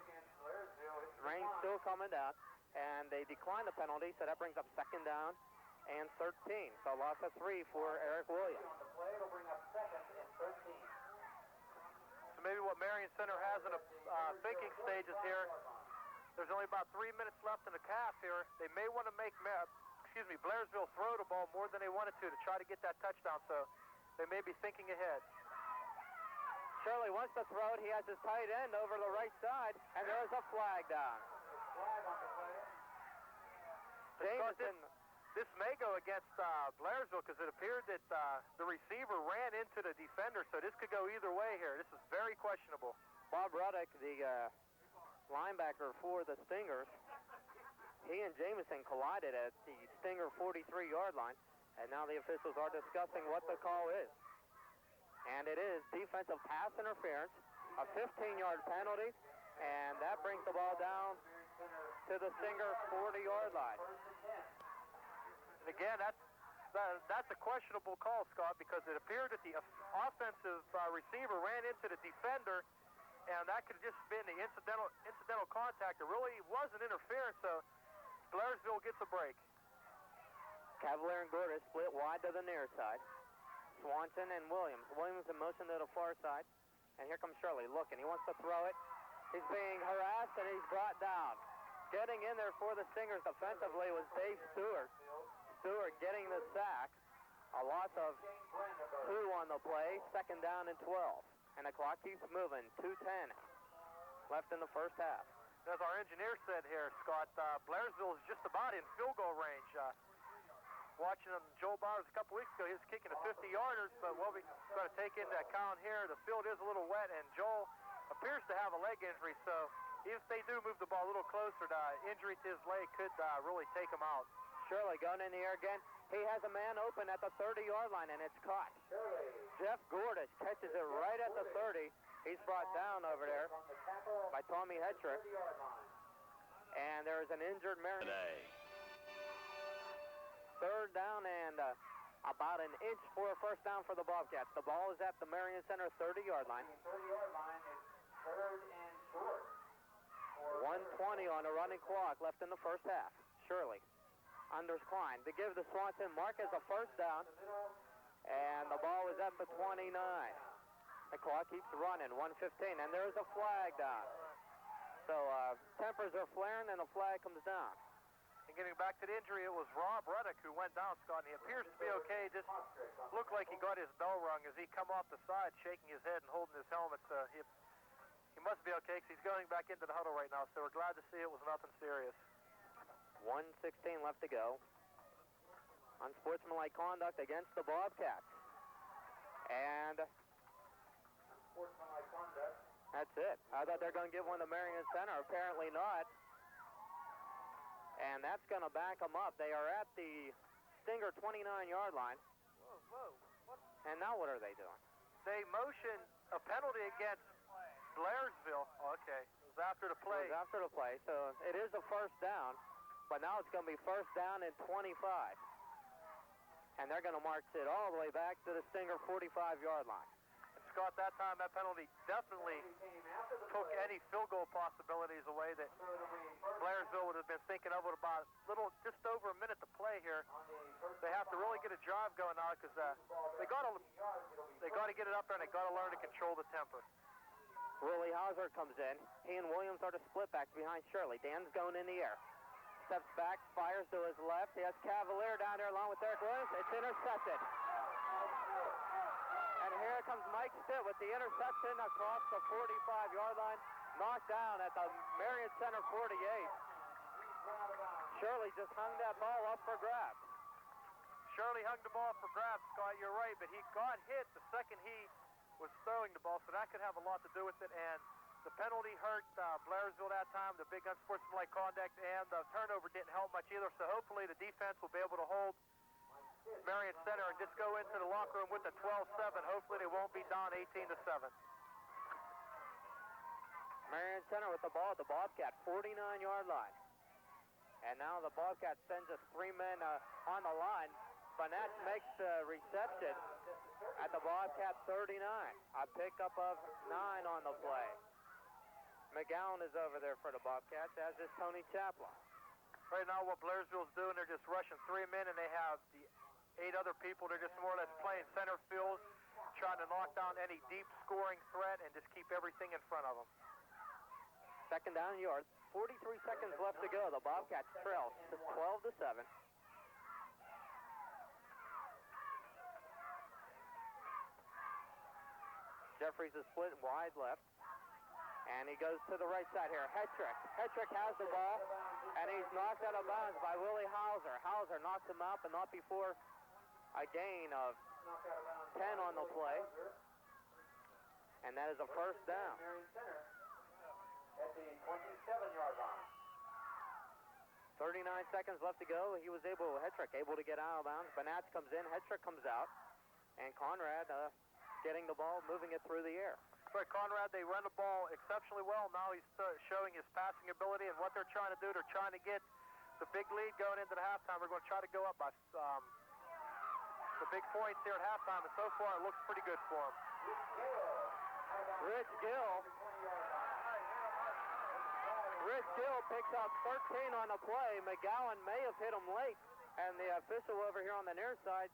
Rain still coming down, and they decline the penalty, so that brings up second down and 13. So loss of 3 for Eric Williams. So maybe what Marion Center has in a thinking stages here, there's only about 3 minutes left in the half here. They may want to make Blairsville throw the ball more than they wanted to try to get that touchdown, so they may be thinking ahead. Shirley wants to throw it. He has his tight end over the right side, and there's a flag down. This may go against Blairsville because it appeared that the receiver ran into the defender, so this could go either way here. This is very questionable. Bob Ruddock, the linebacker for the Stingers, he and Jameson collided at the Stinger 43-yard line, and now the officials are discussing what the call is. And it is defensive pass interference, a 15-yard penalty, and that brings the ball down to the Stinger 40-yard line. And again, that's a questionable call, Scott, because it appeared that the offensive receiver ran into the defender, and that could have just been the incidental contact. It really wasn't interference, so Blairsville gets a break. Cavalier and Gordon split wide to the near side. Swanson and Williams. Williams in motion to the far side. And here comes Shirley looking. He wants to throw it. He's being harassed, and he's brought down. Getting in there for the Stingers defensively was Dave Stewart. Stewart getting the sack. A loss of 2 on the play. Second down and 12. And the clock keeps moving. 2:10 left in the first half. As our engineer said here, Scott, Blairsville is just about in field goal range. Watching him, Joel Bowers a couple weeks ago, he was kicking a 50-yarders, but what we've got to take into account here, the field is a little wet, and Joel appears to have a leg injury, so even if they do move the ball a little closer, the injury to his leg could really take him out. Shirley going in the air again. He has a man open at the 30-yard line, and it's caught. Jeff Gordish catches it right at the 30. He's brought down over there by Tommy Hetrick. And there's an injured Marion. Third down and about an inch for a first down for the Bobcats. The ball is at the Marion Center 30-yard line. 1:20 on the running clock left in the first half. Shirley under Klein to give the Swanson Marquez a first down. And the ball is at the 29. The clock keeps running, 1:15, and there's a flag down. So tempers are flaring, and the flag comes down. And getting back to the injury, it was Rob Ruddock who went down, Scott, and he appears to be okay. Just looked like he got his bell rung as he come off the side, shaking his head and holding his helmet. So he must be okay because he's going back into the huddle right now. So we're glad to see it was nothing serious. 1:16 left to go. Unsportsmanlike conduct against the Bobcats. And that's it. I thought they were going to give one to Marion Center. Apparently not. And that's going to back them up. They are at the Stinger 29-yard line. Whoa. What? And now what are they doing? They motioned a penalty against Blairsville. Oh, okay. It was after the play. It was after the play. So it is a first down. But now it's going to be first down and 25. And they're going to march it all the way back to the Stinger 45-yard line. Scott, that time that penalty definitely took any field goal possibilities away that Blairsville would have been thinking of with about just over a minute to play here. They have to really get a drive going now because they got to get it up there and they got to learn to control the temper. Willie Hauser comes in. He and Williams are the split backs behind Shirley. Dan's going in the air. Steps back, fires to his left. He has Cavalier down there along with Eric Williams. It's intercepted. And here comes Mike Stitt with the interception across the 45-yard line. Knocked down at the Marion Center 48. Shirley just hung that ball up for grabs. Shirley hung the ball for grabs, Scott, you're right, but he got hit the second he was throwing the ball, so that could have a lot to do with it, and the penalty hurt Blairsville that time, the big unsportsmanlike conduct, and the turnover didn't help much either, so hopefully the defense will be able to hold Marion Center and just go into the locker room with a 12-7. Hopefully they won't be down 18-7. Marion Center with the ball at the Bobcat 49-yard line. And now the Bobcat sends us 3 men on the line. Banat makes the reception at the Bobcat 39. A pickup of 9 on the play. McGowan is over there for the Bobcats, as is Tony Chaplin. Right now what Blairsville's doing, they're just rushing 3 men, and they have the 8 other people. They're just more or less playing center field, trying to knock down any deep scoring threat and just keep everything in front of them. Second down yard, 43 seconds left to go. The Bobcats trail 12-7. Jeffries is split wide left. And he goes to the right side here. Hetrick. Hetrick has the ball, and he's knocked out of bounds by Willie Hauser. Hauser knocks him out, but not before a gain of 10 on the play. And that is a first down. Marion Center at the 27-yard line. 39 seconds left to go. He was Hetrick able to get out of bounds. Banats comes in, Hetrick comes out, and Conrad getting the ball, moving it through the air. But Conrad, they run the ball exceptionally well. Now he's showing his passing ability, and what they're trying to do, they're trying to get the big lead going into the halftime. They're going to try to go up by the big points here at halftime, and so far it looks pretty good for them. Rich Gill picks up 13 on the play. McGowan may have hit him late, and the official over here on the near side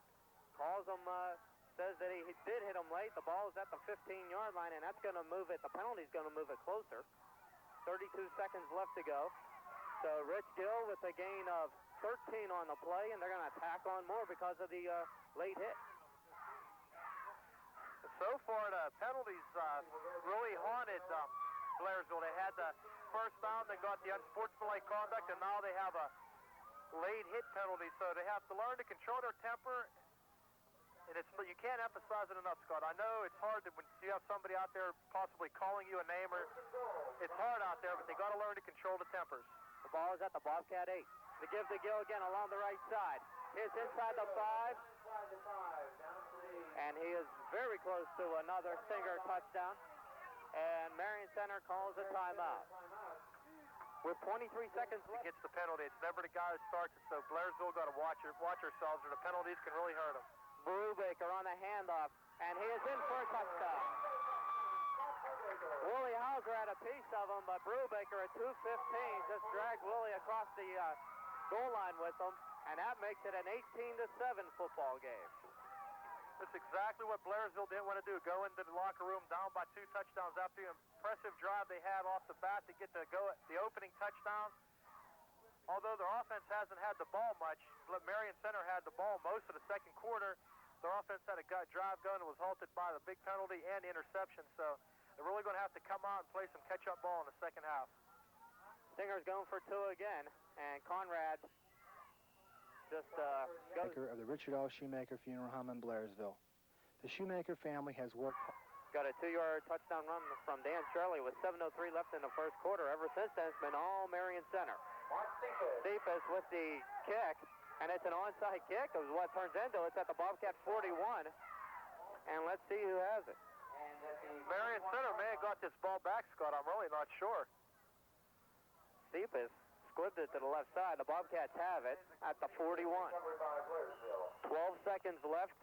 calls him, says that he did hit him late. The ball is at the 15-yard line, and that's going to move it. The penalty's going to move it closer. 32 seconds left to go. So Rich Gill with a gain of 13 on the play, and they're going to tack on more because of the late hit. So far, the penalties really haunted Blairsville. They had the first down, they got the unsportsmanlike conduct, and now they have a late hit penalty. So they have to learn to control their temper. And you can't emphasize it enough, Scott. I know it's hard when you have somebody out there possibly calling you a name, or it's hard out there, but they got to learn to control the tempers. The ball is at the Bobcat 8. The give to Gill again along the right side. He's inside the 5. And he is very close to another Singer touchdown. And Marion Center calls a timeout. With 23 seconds he gets the penalty. It's never the guy who starts it, so Blairsville got to watch ourselves, or the penalties can really hurt them. Brubaker on the handoff, and he is in for a touchdown. Willie Hauser had a piece of him, but Brubaker at 2:15 just dragged Willie across the goal line with him, and that makes it an 18-7 football game. That's exactly what Blairsville didn't want to do, go into the locker room down by 2 touchdowns after the impressive drive they had off the bat to get the opening touchdown. Although their offense hasn't had the ball much, Marion Center had the ball most of the second quarter. Their offense had a drive going and was halted by the big penalty and interception, so they're really going to have to come out and play some catch-up ball in the second half. Singer's going for 2 again, and Conrad just goes. Of the Richard L. Shoemaker Funeral Home in Blairsville. The Shoemaker family has worked. Got a 2-yard touchdown run from Dan Shirley with 7:03 left in the first quarter. Ever since then, it's been all Marion Center. Cephas with the kick, and it's an onside kick. It was what it turns into. It's at the Bobcat 41, and let's see who has it. Marion Center may have got this ball back, Scott. I'm really not sure. Cephas squibbed it to the left side. The Bobcats have it at the 41. 12 seconds left.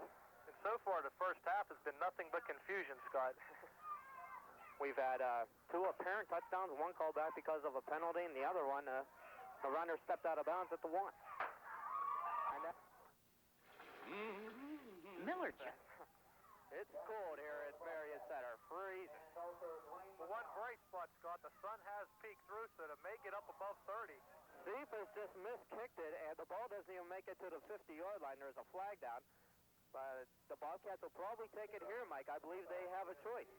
And so far, the first half has been nothing but confusion, Scott. We've had 2 apparent touchdowns, 1 called back because of a penalty, and the other one, the runner stepped out of bounds at the 1. Miller check. It's cold here at Marion Center, freezing. Well, one bright spot, Scott, the sun has peeked through, so it may get up above 30. Cephas just miskicked it, and the ball doesn't even make it to the 50-yard line. There's a flag down. But the Bobcats will probably take it here, Mike. I believe they have a choice.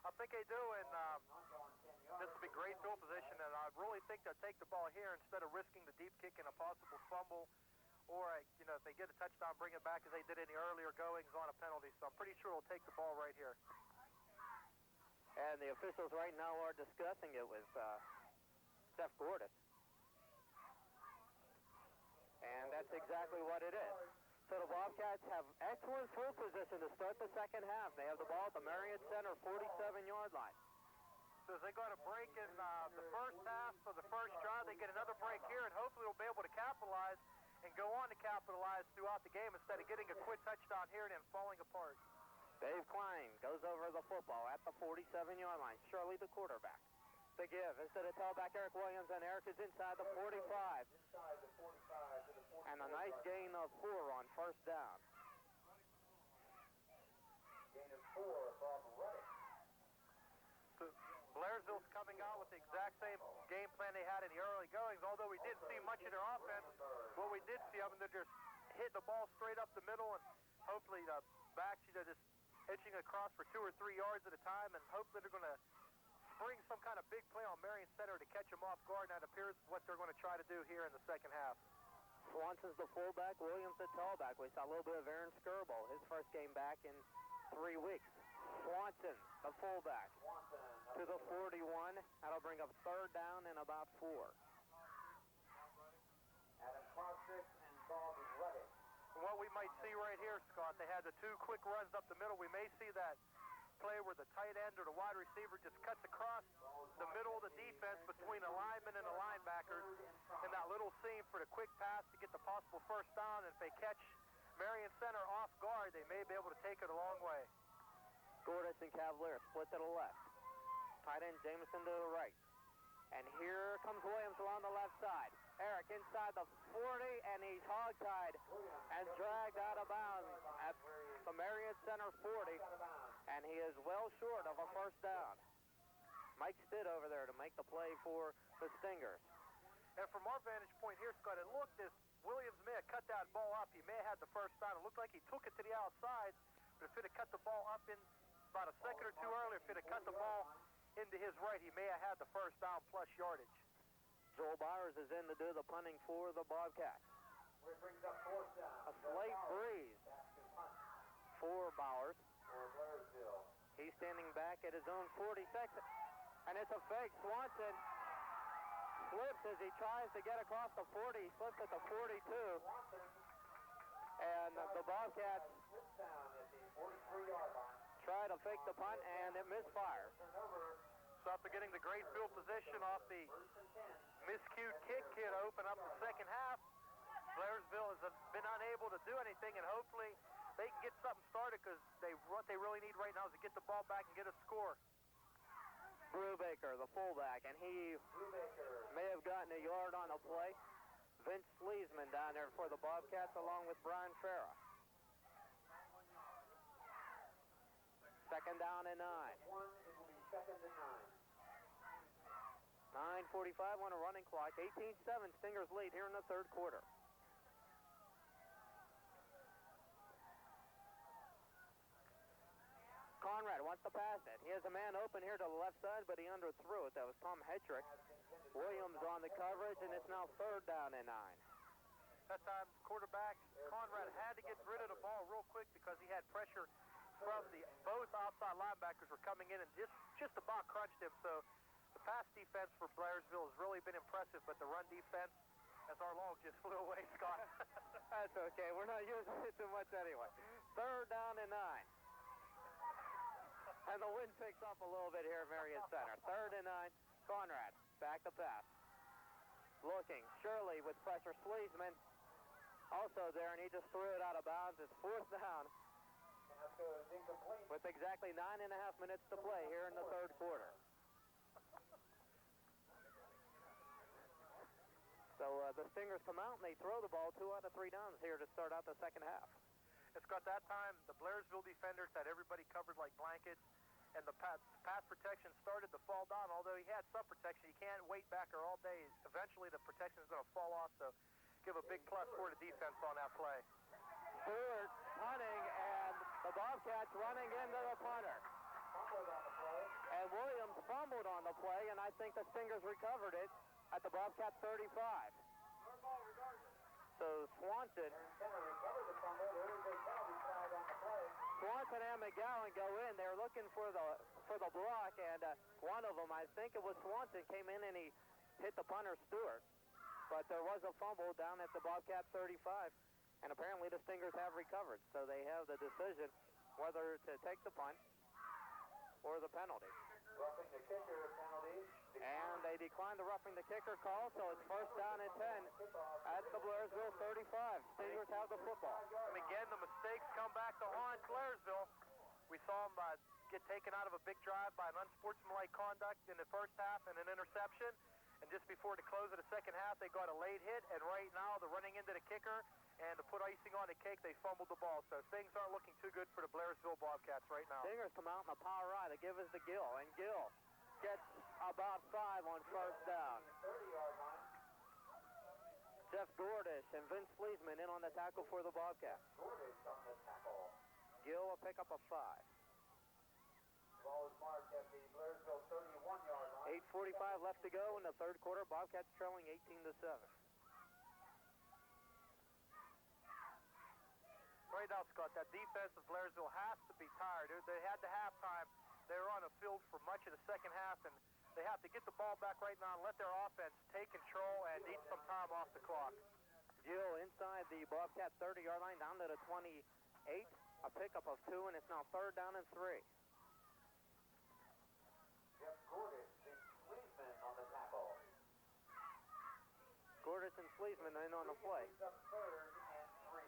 I think they do, and this will be great field position, and I really think they'll take the ball here instead of risking the deep kick and a possible fumble, or, if they get a touchdown, bring it back as they did in the earlier goings on a penalty. So I'm pretty sure they'll take the ball right here. And the officials right now are discussing it with Steph Gordon. And that's exactly what it is. So the Bobcats have excellent field position to start the second half. They have the ball at the Marion Center 47-yard line. So they got a break in the first half of the first drive. They get another break here, and hopefully they'll be able to capitalize and go on to capitalize throughout the game instead of getting a quick touchdown here and then falling apart. Dave Klein goes over the football at the 47-yard line. Shirley, the quarterback. The give is to the tailback, Eric Williams, and Eric is inside the 45. Inside the 45 to the 40. And a nice gain of 4 on first down. Gain of 4 from Reddick. So Blairsville's coming out with the exact same game plan they had in the early goings, although we didn't see much of their offense. What we did see of them, they're just hitting the ball straight up the middle, and hopefully the backs, just hitching across for 2 or 3 yards at a time, and hopefully they're going to spring some kind of big play on Marion Center to catch them off guard, and that appears what they're going to try to do here in the second half. Swanson's the fullback, Williams the tailback. We saw a little bit of Aaron Skirble, his first game back in 3 weeks. Swanson, the fullback, to the 41. That'll bring up third down and about 4. Adam Klosick and Bob Reddick. And what we might see right here, Scott, they had the 2 quick runs up the middle. We may see that play where the tight end or the wide receiver just cuts across the middle of the defense between the linemen and the linebackers in that little seam for the quick pass to get the possible first down. And if they catch Marion Center off guard, they may be able to take it a long way. Gordis and Cavalier split to the left. Tight end Jameson to the right. And here comes Williams along the left side. Eric inside the 40, and he's hogtied and dragged out of bounds at the Marion Center 40. And he is well short of a first down. Mike Stitt over there to make the play for the Stingers. And from our vantage point here, Scott, it looked as Williams may have cut that ball up. He may have had the first down. It looked like he took it to the outside, but if it had cut the ball up in about a second or 2 earlier, if it had cut the ball into his right, he may have had the first down plus yardage. Joel Bowers is in to do the punting for the Bobcats. Which brings up 4th down. A slight breeze for Bowers. For Blairsville. He's standing back at his own 46, and it's a fake. Swanson slips as he tries to get across the 40. He slips at the 42. And the Bobcats try to fake the punt, and it misfires. So after getting the great field position off the miscued kick here to open up the second half, Blairsville has been unable to do anything, and hopefully they can get something started, because what they really need right now is to get the ball back and get a score. Brubaker, the fullback, and he may have gotten a yard on the play. Vince Sleesman down there for the Bobcats along with Brian Farah. Second down and 9. It will be 2nd and 9. 9:45 on a running clock. 18-7 Stingers lead here in the third quarter. Conrad wants to pass it. He has a man open here to the left side, but he underthrew it. That was Tom Hedrick. Williams on the coverage, and it's now third down and 9. That time, quarterback Conrad had to get rid of the ball real quick because he had pressure from both outside linebackers were coming in and just about crunched him. So the pass defense for Blairsville has really been impressive, but the run defense, as our log just flew away, Scott. That's okay. We're not using it too much anyway. Third down and 9. And the wind picks up a little bit here at Marion Center. Third and 9. Conrad back to pass. Looking. Shirley with pressure. Sleesman also there, and he just threw it out of bounds. It's 4th down. With exactly 9.5 minutes to play here in the third quarter. So the Stingers come out and they throw the ball 2 out of 3 downs here to start out the second half. It's got that time, the Blairsville defenders had everybody covered like blankets, and the pass protection started to fall down. Although he had some protection, you can't wait back there all day. Eventually the protection is going to fall off, so give a big plus for the defense on that play. Stewart punting, and the Bobcats running into the punter. And Williams fumbled on the play, and I think the Stingers recovered it at the Bobcat 35. So Swanson and McGowan go in. They're looking for the block, and one of them, I think it was Swanson, came in and he hit the punter Stewart. But there was a fumble down at the Bobcat 35, and apparently the Stingers have recovered. So they have the decision whether to take the punt or the penalty. Roughing the kicker penalty. And they declined the roughing the kicker call, so it's first down and 10 at the Blairsville 35. Stingers have the football. And again, the mistakes come back to haunt Blairsville. We saw them get taken out of a big drive by an unsportsmanlike conduct in the first half and an interception. And just before the close of the second half, they got a late hit. And right now, they're running into the kicker. And to put icing on the cake, they fumbled the ball. So things aren't looking too good for the Blairsville Bobcats right now. Stingers come out in the power right to give us the Gill. And Gill gets about 5 on first down. 30-yard line. Jeff Gordish and Vince Fleesman in on the tackle for the Bobcats. Gordish on the tackle. Gill will pick up a 5. Ball is marked at the Blairsville 31-yard line. 8:45 left to go in the third quarter. Bobcats trailing 18-7. Right now, Scott, that defense of Blairsville has to be tired. They had the halftime. They were on the field for much of the second half, and they have to get the ball back right now and let their offense take control and eat some time off the clock. Gill inside the Bobcat 30-yard line down to the 28. A pickup of 2, and it's now third down and 3. Jeff Gordish and Fleesman on the tackle. Gordish and Fleesman in on the play. Brings up third and 3.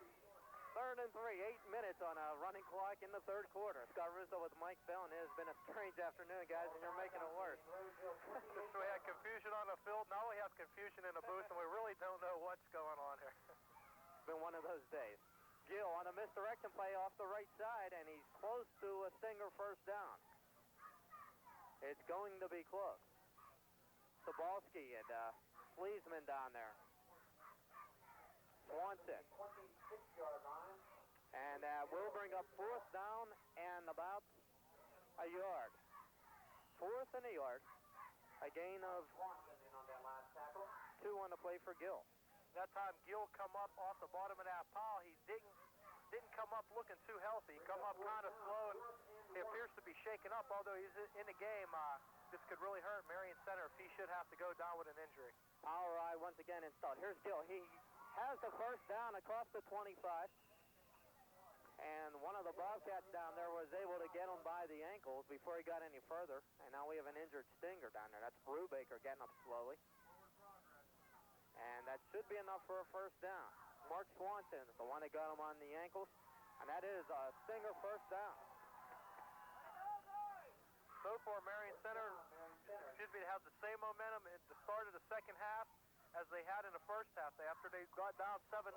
Third and 3, 8 minutes on a running clock in the third quarter. Scott Rizzo with Mike Bell, and it has been a strange afternoon, guys, and you're making it worse. Since we had confusion on the field, now we have confusion in the booth, and we really don't know what's going on here. It's been one of those days. Gill on a misdirection play off the right side, and he's close to a Stinger first down. It's going to be close. Sabalski and Fleesman down there. Swanson. 26-yard line. And we'll bring up fourth down and about a yard. Fourth and a yard. A gain of Swanson in on that last tackle. 2 on the play for Gill. That time, Gill come up off the bottom of that pile. He didn't come up looking too healthy. He come up kind of slow, and he appears to be shaken up, although he's in the game. This could really hurt Marion Center if he should have to go down with an injury. All right, once again installed. Here's Gill. He has the first down across the 25. And one of the Bobcats down there was able to get him by the ankles before he got any further. And now we have an injured Stinger down there. That's Brubaker getting up slowly. And that should be enough for a first down. Mark Swanson, the one that got him on the ankles. And that is a Stinger first down. So far, Marion Center, they have the same momentum at the start of the second half as they had in the first half. After they got down 7-0,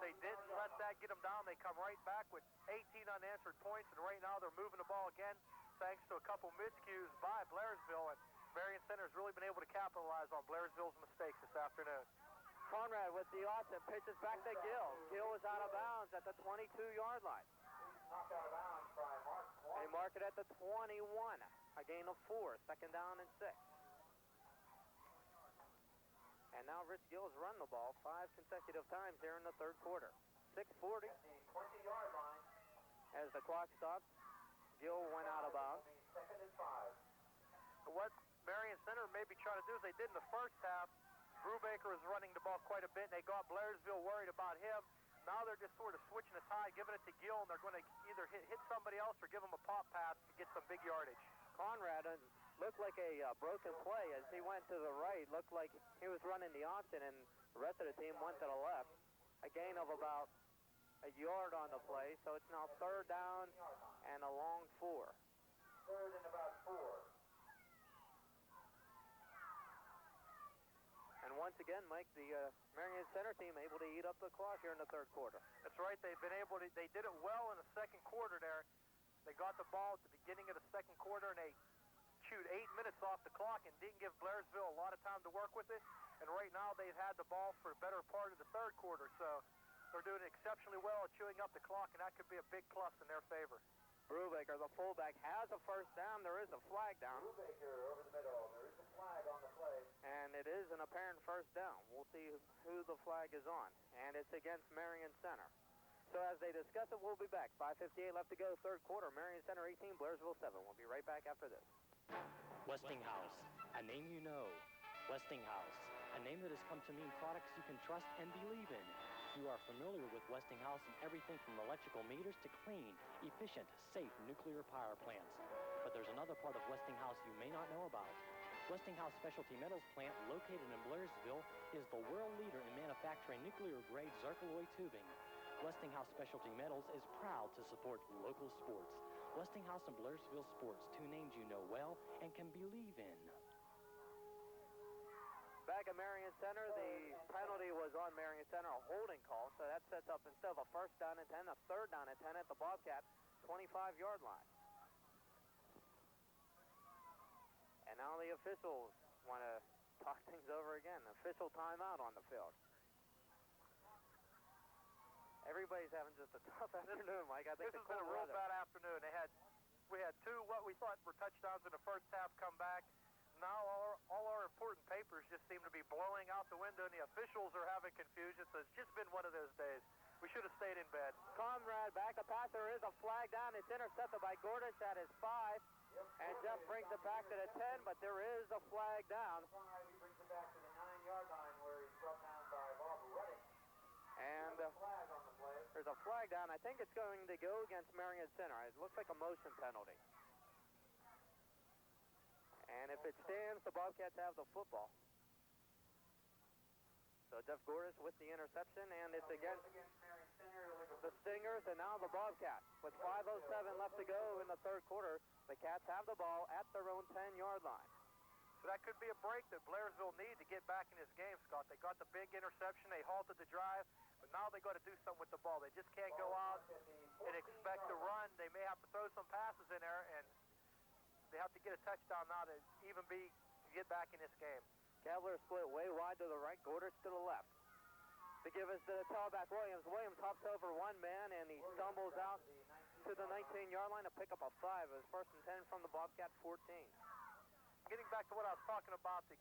they didn't let that get them down. They come right back with 18 unanswered points, and right now they're moving the ball again thanks to a couple miscues by Blairsville, and Marion Center has really been able to capitalize on Blairsville's mistakes this afternoon. Conrad with the offset pitches back to Gill. Gill is out of bounds at the 22-yard line. Knocked out of bounds by Mark Swanson. They mark it at the 21. A gain of 4. Second down and 6. And now Rich Gill has run the ball 5 consecutive times here in the third quarter. 6:40. At the 20-yard line. As the clock stops, Gill went out of bounds. Second and 5. What Marion Center may be trying to do is they did in the first half. Brubaker was running the ball quite a bit, and they got Blairsville worried about him. Now they're just sort of switching the tide, giving it to Gill, and they're going to either hit somebody else or give him a pop pass to get some big yardage. Conrad looked like a broken play as he went to the right. Looked like he was running the option, and the rest of the team went to the left. A gain of about a yard on the play, so it's now third down and a long 4. Third and about 4. And once again, Mike, the Marion Center team able to eat up the clock here in the third quarter. That's right. They've been able to. They did it well in the second quarter there. They got the ball at the beginning of the second quarter, and they chewed 8 minutes off the clock and didn't give Blairsville a lot of time to work with it. And right now they've had the ball for a better part of the third quarter, so they're doing exceptionally well at chewing up the clock, and that could be a big plus in their favor. Brubaker, the fullback, has a first down. There is a flag down. Brubaker over the middle. There is a flag on the play. And it is an apparent first down. We'll see who the flag is on. And it's against Marion Center. So as they discuss it, we'll be back. 5:58 left to go, third quarter. Marion Center 18, Blairsville 7. We'll be right back after this. Westinghouse, a name you know. Westinghouse, a name that has come to mean products you can trust and believe in. You are familiar with Westinghouse and everything from electrical meters to clean, efficient, safe nuclear power plants. But there's another part of Westinghouse you may not know about. Westinghouse Specialty Metals plant, located in Blairsville, is the world leader in manufacturing nuclear-grade zircaloy tubing. Westinghouse Specialty Metals is proud to support local sports. Westinghouse and Blairsville Sports, two names you know well and can believe in. Back at Marion Center, the penalty was on Marion Center, a holding call, so that sets up, instead of a first down and 10, a third down and 10 at the Bobcat 25-yard line. And now the officials want to talk things over again. Official timeout on the field. Everybody's having just a tough afternoon, Mike. I think this has been a real bad afternoon. We had two what we thought were touchdowns in the first half come back. Now all our important papers just seem to be blowing out the window, and the officials are having confusion, so it's just been one of those days. We should have stayed in bed. Conrad back to pass. There is a flag down. It's intercepted by Gordish at his 5. And Jeff brings it back to the 10, but there is a flag down. He brings it back to the 9-yard line where he's brought down by Bob Reddick. And Flag on the play. there's a flag down. I think it's going to go against Marion Center. It looks like a motion penalty. And if it stands, the Bobcats have the football. So Jeff Gordish with the interception, and it's against Marion Center. the Stingers, and now the Bobcats. With 5:07 left to go in the third quarter, the Cats have the ball at their own 10-yard line. So that could be a break that Blairsville need to get back in this game, Scott. They got the big interception. They halted the drive, but now they got to do something with the ball. They just can't go out and expect to run. They may have to throw some passes in there, and they have to get a touchdown now to even to get back in this game. Cavalier split way wide to the right, Gordish to the left. To give us the tailback, Williams. Williams hops over one man, and he stumbles out to the 19-yard line to pick up a 5. It was first and 10 from the Bobcat 14. Getting back to what I was talking about, the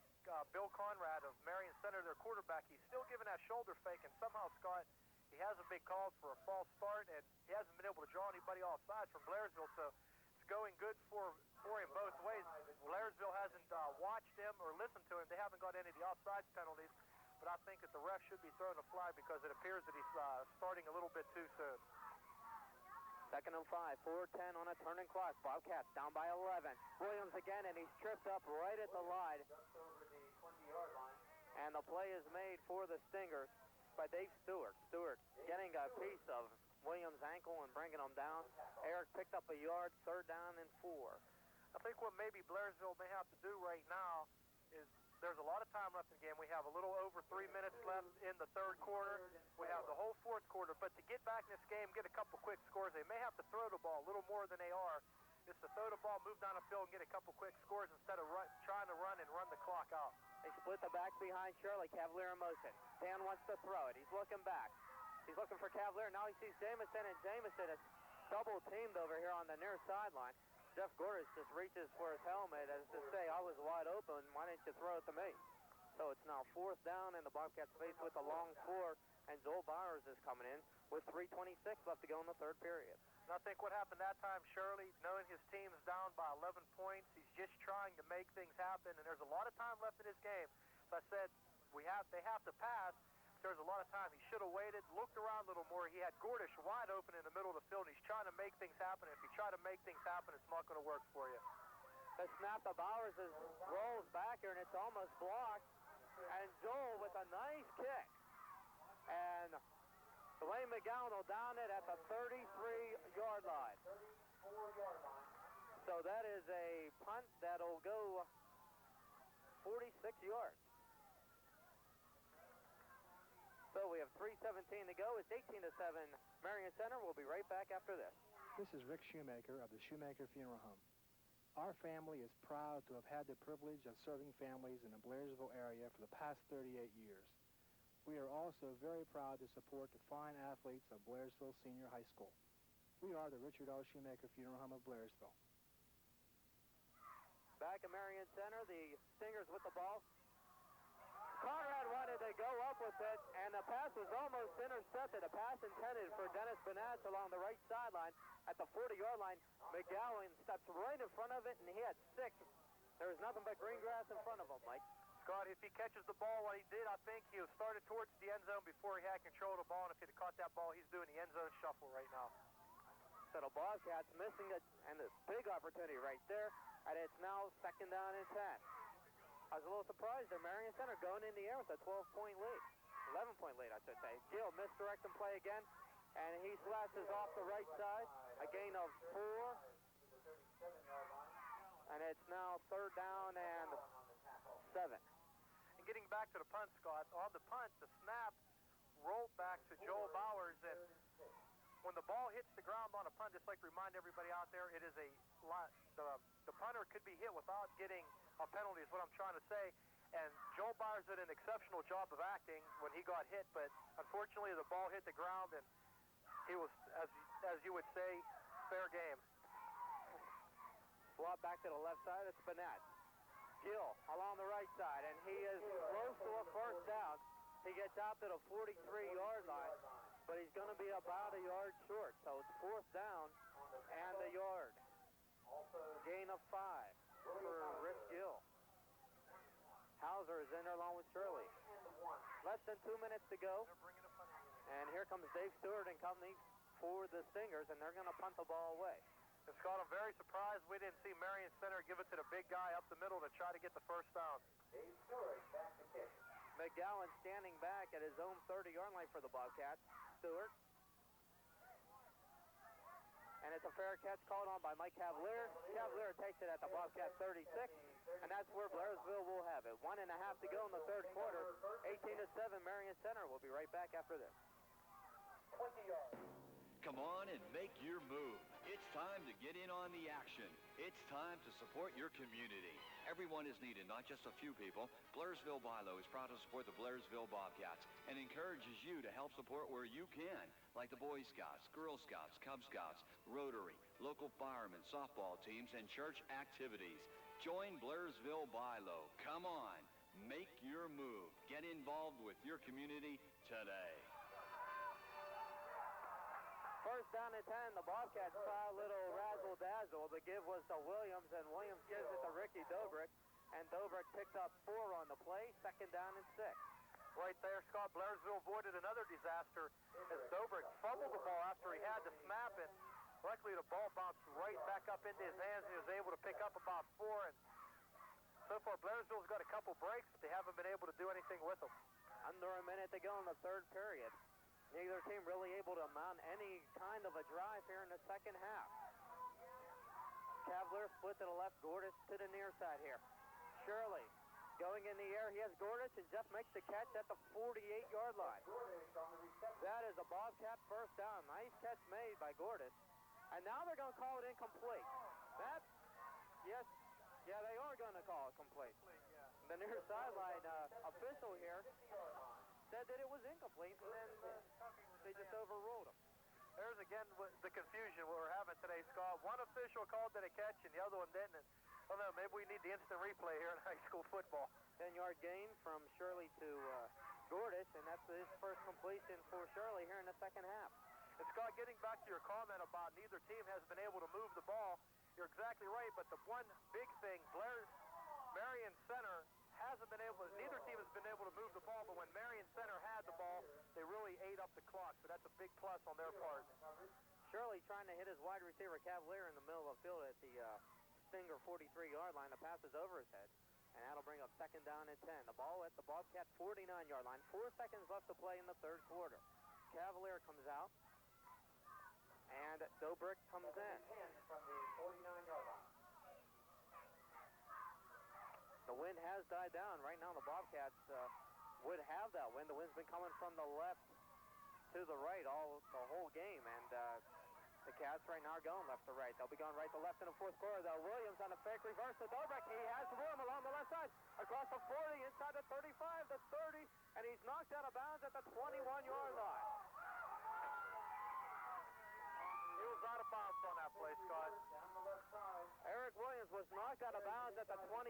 Bill Conrad of Marion Center, their quarterback, he's still giving that shoulder fake, and somehow, Scott, he hasn't been called for a false start, and he hasn't been able to draw anybody off sides from Blairsville, so it's going good for him both ways. Blairsville hasn't watched him or listened to him. They haven't got any of the offsides penalties, but I think that the ref should be throwing a flag because it appears that he's starting a little bit too soon. Second and 5, 4:10 on a turning clock. Bobcats down by 11. Williams again, and he's tripped up right at the line. Just over the 20-yard line. And the play is made for the Stingers by Dave Stewart. Stewart getting a piece of Williams' ankle and bringing him down. Eric picked up a yard, third down and 4. I think what maybe Blairsville may have to do right now is there's a lot of time left in the game. We have a little over 3 minutes left in the third quarter. We have the whole fourth quarter. But to get back in this game, get a couple quick scores, they may have to throw the ball a little more than they are. Just to throw the ball, move down the field, and get a couple quick scores instead of trying to run and run the clock out. They split the back behind Shirley. Cavalier in motion. Dan wants to throw it. He's looking back. He's looking for Cavalier. Now he sees Jamison, and Jamison is double teamed over here on the near sideline. Jeff Gordish just reaches for his helmet as to say, I was wide open. Why didn't you throw it to me? So it's now fourth down, and the Bobcats faced with a long 4, and Joel Byers is coming in with 3:26 left to go in the third period. And I think what happened that time, Shirley, knowing his team's down by 11 points, he's just trying to make things happen, and there's a lot of time left in this game. So I said, they have to pass. There's a lot of time. He should have waited, looked around a little more. He had Gordish wide open in the middle of the field. He's trying to make things happen. If you try to make things happen, it's not going to work for you. The snap to Bowers rolls back here, and it's almost blocked. And Joel with a nice kick. And Dwayne McGowan will down it at the 33-yard line. 34-yard line. So that is a punt that'll go 46 yards. So we have 3:17 to go. It's 18-7 Marion Center. We'll be right back after this. This is Rick Shoemaker of the Shoemaker Funeral Home. Our family is proud to have had the privilege of serving families in the Blairsville area for the past 38 years. We are also very proud to support the fine athletes of Blairsville Senior High School. We are the Richard L. Shoemaker Funeral Home of Blairsville. Back at Marion Center, the Stingers with the ball. Conrad wanted to go up with it, and the pass was almost intercepted. A pass intended for Dennis Bonatch along the right sideline at the 40-yard line. McGowan steps right in front of it, and he had 6. There was nothing but green grass in front of him, Mike. Scott, if he catches the ball what he did, I think he started towards the end zone before he had control of the ball, and if he'd have caught that ball, he's doing the end zone shuffle right now. So the Bobcats missing it, and a big opportunity right there, and it's now 2nd down and 10. I was a little surprised there. Marion Center going in the air with a 12-point lead. 11-point lead, I should say. Gill misdirection play again, and he slashes off the right side. A gain of 4. And it's now 3rd down and 7. And getting back to the punt, Scott, on the punt, the snap rolled back to Joel Bowers, and when the ball hits the ground on a punt, just like to remind everybody out there, it is a lot. The punter could be hit without getting a penalty, is what I'm trying to say. And Joel Bowers did an exceptional job of acting when he got hit, but unfortunately the ball hit the ground, and he was, as you would say, fair game. Swap back to the left side, it's Burnett. Gill along the right side, and he is close to a 1st down. He gets out to the 43-yard line, but he's going to be about a yard short. So it's 4th down and a yard. Gain of 5 for Rick Gill. Hauser is in there along with Shirley. Less than 2 minutes to go. And here comes Dave Stewart and company for the Stingers, and they're going to punt the ball away. And Scott, I'm very surprised we didn't see Marion Center give it to the big guy up the middle to try to get the 1st down. Dave Stewart back to kick. McGowan standing back at his own 30-yard line for the Bobcats. Stewart. And it's a fair catch called on by Mike Cavalier. Cavalier takes it at the Bobcat 36, and that's where Blairsville will have it. 1.5 to go in the 3rd quarter. 18-7, Marion Center. We'll be right back after this. 20 yards. Come on and make your move. It's time to get in on the action. It's time to support your community. Everyone is needed, not just a few people. Blairsville Bilo is proud to support the Blairsville Bobcats and encourages you to help support where you can, like the Boy Scouts, Girl Scouts, Cub Scouts, Rotary, local firemen, softball teams, and church activities. Join Blairsville Bilo. Come on, make your move. Get involved with your community today. 1st down and 10. The Bobcats try a little razzle-dazzle. The give was to Williams, and Williams gives it to Ricky Dobrik. And Dobrik picked up 4 on the play. 2nd down and 6. Right there, Scott, Blairsville avoided another disaster as Dobrik fumbled the ball after he had the snap, and luckily the ball bounced right back up into his hands, and he was able to pick up about 4. And so far, Blairsville's got a couple breaks, but they haven't been able to do anything with them. Under a minute to go in the 3rd period. Neither team really able to mount any kind of a drive here in the 2nd half. Cavalier split to the left, Gordis to the near side here. Shirley going in the air. He has Gordis, and Jeff makes the catch at the 48-yard line. That is a Bobcat 1st down. Nice catch made by Gordis. And now they're going to call it incomplete. Yes, they are going to call it complete. The near sideline official here said that it was incomplete, and then they just overruled him. There's again the confusion we're having today, Scott. One official called it a catch, and the other one didn't. And, I don't know, maybe we need the instant replay here in high school football. 10-yard gain from Shirley to Gordis, and that's his 1st completion for Shirley here in the 2nd half. And Scott, getting back to your comment about neither team has been able to move the ball, you're exactly right, but the one big thing, Marion Center neither team has been able to move the ball, but when Marion Center had the ball, they really ate up the clock, so that's a big plus on their part. Shirley trying to hit his wide receiver Cavalier in the middle of the field at the Stinger 43-yard line. The pass is over his head, and that'll bring up 2nd down and 10. The ball at the Bobcat 49-yard line. 4 seconds left to play in the 3rd quarter. Cavalier comes out, and Dobrik comes in. From the 49-yard line. The wind has died down. Right now the Bobcats would have that wind. The wind's been coming from the left to the right the whole game, and the Cats right now are going left to right. They'll be going right to left in the 4th quarter, though. Williams on a fake reverse to Dobrik. He has room along the left side, across the 40, inside the 35, the 30, and he's knocked out of bounds at the 21-yard line. He was out of bounds on that play, Scott. Eric Williams was knocked out of bounds at the 24.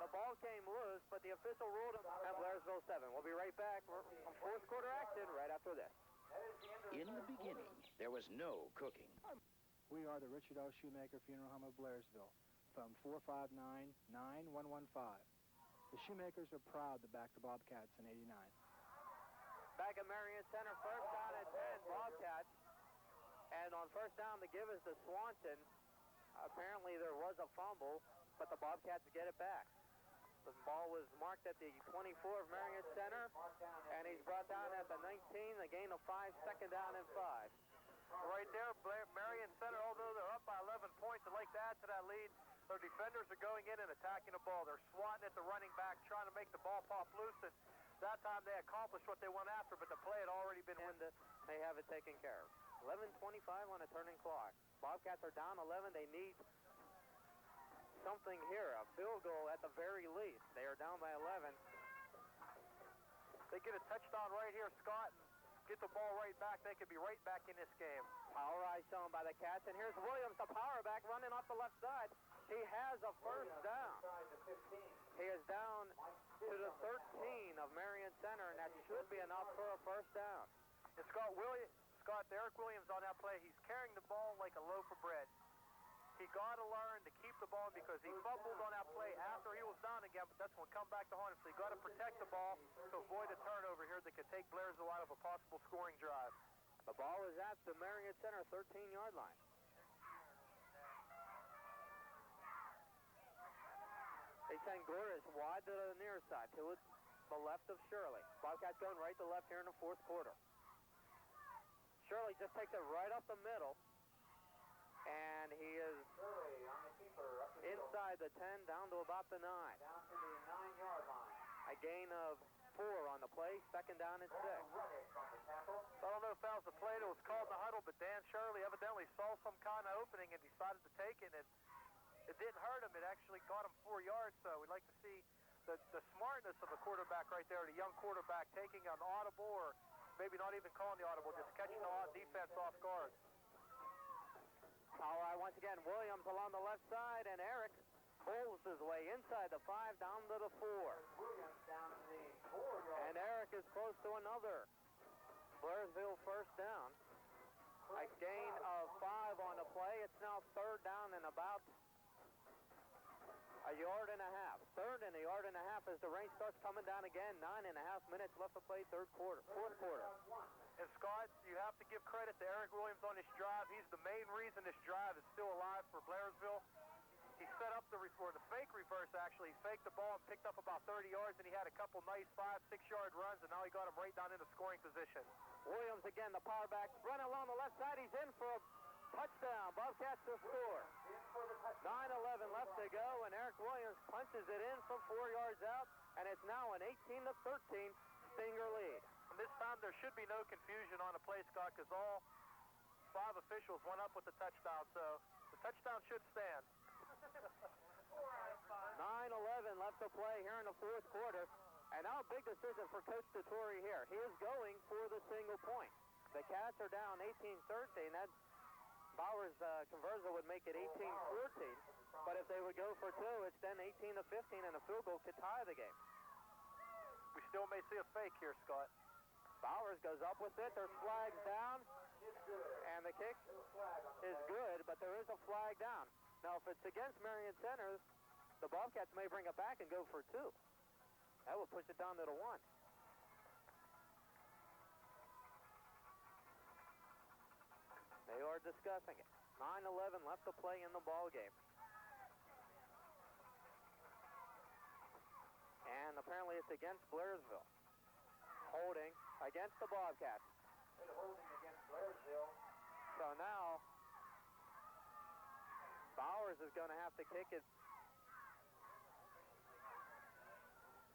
The ball came loose, but the official ruled him at Blairsville 7. We'll be right back on 4th quarter action right after this. In the beginning, there was no cooking. We are the Richard L. Shoemaker Funeral Home of Blairsville from 459-9115. The Shoemakers are proud to back the Bobcats in '89. Back at Marion Center, 1st down and 10, Bobcats. And on first down, the give is to Swanson. Apparently there was a fumble, but the Bobcats get it back. The ball was marked at the 24 of Marion Center, and he's brought down at the 19, a gain of 5, second down and 5. Right there, Marion Center, although they're up by 11 points, they'd like to add to that lead. Their defenders are going in and attacking the ball. They're swatting at the running back, trying to make the ball pop loose, and that time they accomplished what they went after, but the play had already been won. They have it taken care of. 11:25 on a turning clock. Bobcats are down 11. They need something here, a field goal at the very least. They are down by 11. They get a touchdown right here, Scott, and get the ball right back. They could be right back in this game. Power eye shown by the Cats, and here's Williams, the power back, running off the left side. He has a first down. He is down to the 13 of Marion Center, and that should be enough for a first down. And Eric Williams on that play, he's carrying the ball like a loaf of bread. He got to learn to keep the ball because he fumbled on that play after he was down again, but that's when come back to haunt him. So you got to protect the ball to avoid a turnover here that could take Blairsville out of a possible scoring drive. The ball is at the Marion Center 13-yard line. They send Gordis wide to the near side, to the left of Shirley. Bobcats going right to left here in the fourth quarter. Shirley just takes it right up the middle, and he is inside the 10, down to about the 9. Down to the 9-yard line. A gain of 4 on the play, second down and 6. I don't know if that was the play that was called in the huddle, but Dan Shirley evidently saw some kind of opening and decided to take it, and it didn't hurt him. It actually got him 4 yards, so we'd like to see the smartness of a quarterback right there, the young quarterback taking an audible, or maybe not even calling the audible, just catching the defense off guard. All right, once again, Williams along the left side, and Eric pulls his way inside the 5 down to the 4. Williams down to the 4-yard. And Eric is close to another Blairsville first down. A gain of 5 on the play. It's now third down and about a yard and a half. Third and a yard and a half as the rain starts coming down again. 9.5 minutes left to play fourth quarter. And Scott, you have to give credit to Eric Williams on this drive. He's the main reason this drive is still alive for Blairsville. He set up the fake reverse, actually. He faked the ball and picked up about 30 yards, and he had a couple nice 5-6-yard runs, and now he got him right down into scoring position. Williams again, the power back, running along the left side. He's in for a touchdown. Bobcats to score. 9:11 left to go, and Eric Williams punches it in from 4 yards out, and it's now an 18-13 Stinger lead. And this time there should be no confusion on the play, Scott, because all 5 officials went up with the touchdown, so the touchdown should stand. 9:11 left to play here in the fourth quarter, and now a big decision for Coach DeTore here. He is going for the single point. The Cats are down 18-13. That Bowers' conversion would make it 18-14, but if they would go for 2, it's then 18-15, and a field goal could tie the game. We still may see a fake here, Scott. Bowers goes up with it. There's flags down, and the kick is good, but there is a flag down. Now, if it's against Marion Center, the Bobcats may bring it back and go for 2. That will push it down to the 1. They are discussing it. 9:11 left to play in the ball game. And apparently it's against Blairsville. Holding against the Bobcats. Holding against Blairsville. So now Bowers is going to have to kick it.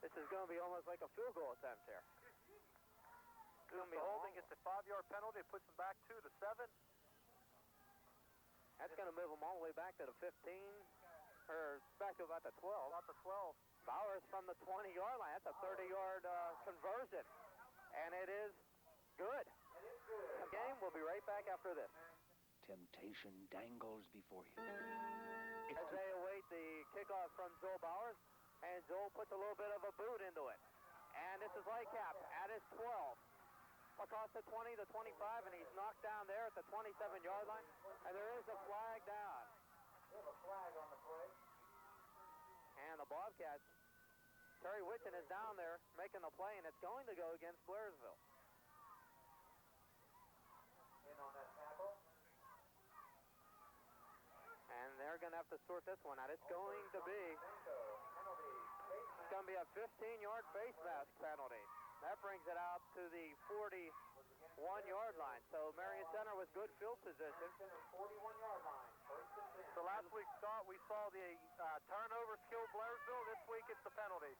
This is going to be almost like a field goal attempt here. It's going to be holding. It's a 5-yard penalty. It puts them back 2 to 7. That's going to move them all the way back to the 15, or back to about the 12. About the 12. Bowers from the 20-yard line. That's a 30-yard conversion, and it is good. The game will be right back after this. Temptation dangles before you. As they await the kickoff from Joel Bowers, and Joel puts a little bit of a boot into it. And this is Lightcap at his 12. Across the 20, the 25, and he's knocked down there at the 27-yard line. And there is a flag down. There's a flag on the play. And the Bobcats, Terry Witchen is down there making the play, and it's going to go against Blairsville. In on that tackle. Center going to have to sort this one out. It's going to be a 15-yard face mask penalty. That brings it out to the 41-yard line. So Marion Center with good field position. 41-yard line. First and 10. So last week, Scott, we saw the turnovers kill Blairsville. This week it's the penalties.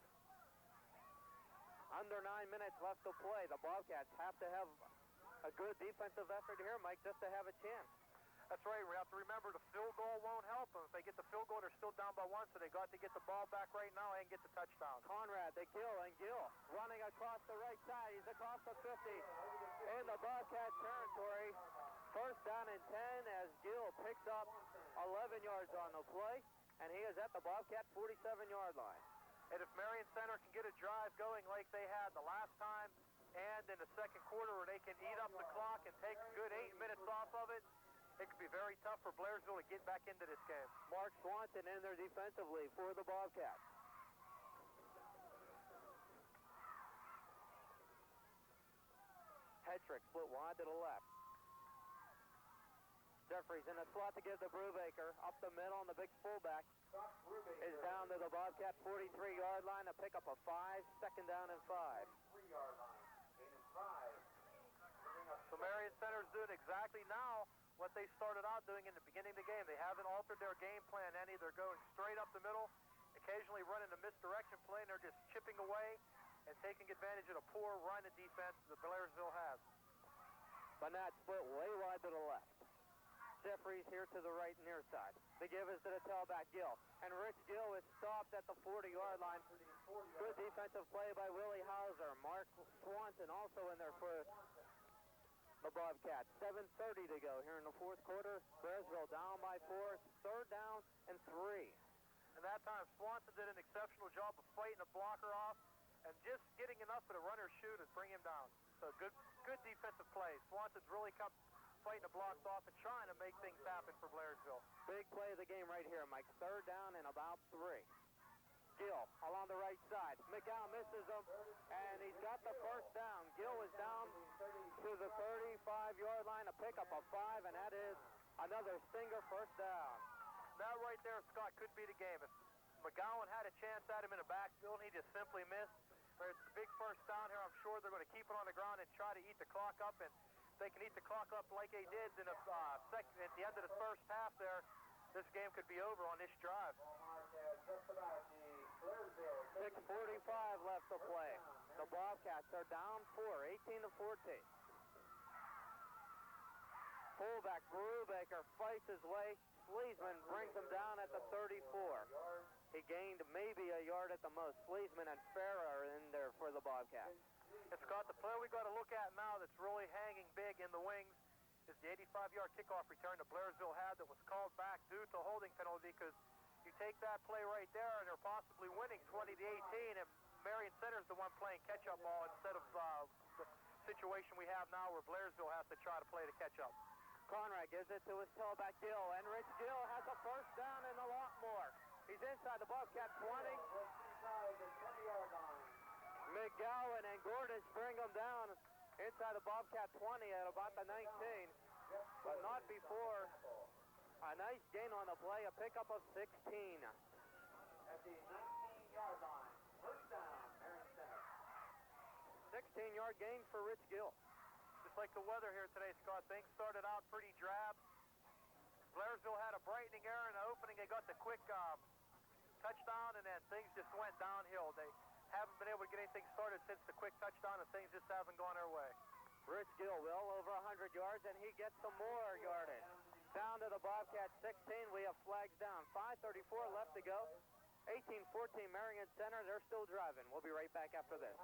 Under 9 minutes left to play. The Bobcats have to have a good defensive effort here, Mike, just to have a chance. That's right. We have to remember the field goal won't help them. If they get the field goal, they're still down by 1, so they got to get the ball back right now and get the touchdown. Conrad, the Gill, and Gill running across the right side. He's across the 50 in the Bobcat territory. First down and 10 as Gill picks up 11 yards on the play, and he is at the Bobcat 47-yard line. And if Marion Center can get a drive going like they had the last time and in the second quarter where they can eat up the clock and take a good 8 minutes off of it, it could be very tough for Blairsville to get back into this game. Mark Swanson in there defensively for the Bobcats. Hetrick split wide to the left. Jeffries in the slot to give to Brubaker. Up the middle, and the big fullback is down to the Bobcat 43-yard line to pick up a 5, second down and 5. 3-yard line. Gain of 5. So Marion Center's doing exactly now what they started out doing in the beginning of the game. They haven't altered their game plan any. They're going straight up the middle, occasionally running a misdirection play, and they're just chipping away and taking advantage of the poor run and defense that Blairsville has. Burnett split way wide to the left. Jeffries here to the right near side. The give is to the tailback, Gill. And Rich Gill is stopped at the 40-yard line. Good defensive play by Willie Hauser. Mark Swanson also in there for the Bobcats. 7:30 to go here in the fourth quarter. Blairsville down by 4. Third down and 3. And that time, Swanson did an exceptional job of fighting the blocker off and just getting enough of the runner's shoe to bring him down. So good defensive play. Swanson's really come fighting the blocks off and trying to make things happen for Blairsville. Big play of the game right here, Mike. Third down and about 3. Gill along the right side. McGowan misses him, and he's got the first down. Gill is down to the 35-yard line to pick up a 5, and that is another stinger first down. That right there, Scott, could be the game. If McGowan had a chance at him in the backfield, he just simply missed. But it's a big first down here. I'm sure they're going to keep it on the ground and try to eat the clock up, and if they can eat the clock up like they did in the at the end of the first half there, this game could be over on this drive. 6:45 left to play. The Bobcats are down 4, 18-14. Fullback Brubaker fights his way. Sleesman brings him down at the 34. He gained maybe a yard at the most. Sleesman and Farah are in there for the Bobcats. And Scott, the play we got to look at now that's really hanging big in the wings is the 85-yard kickoff return that Blairsville had that was called back due to a holding penalty, because you take that play right there and they're possibly winning 20-18, and Marion Center's the one playing catch-up ball instead of the situation we have now where Blairsville has to try to play the catch-up. Conrad gives it to his tailback Gill, and Rich Gill has a first down and a lot more. He's inside the Bobcat 20. McGowan and Gordon bring him down inside the Bobcat 20 at about the 19, but not before a nice gain on the play, a pickup of 16. At the 19-yard line, first down, Marion Center. 16-yard gain for Rich Gill. Just like the weather here today, Scott, things started out pretty drab. Blairsville had a brightening air in the opening. They got the quick touchdown, and then things just went downhill. They haven't been able to get anything started since the quick touchdown, and things just haven't gone their way. Rich Gill well over 100 yards, and he gets some more yardage. Down to the Bobcat 16. We have flags down. 5:34 left to go. 18-14 Marion Center. They're still driving. We'll be right back after this.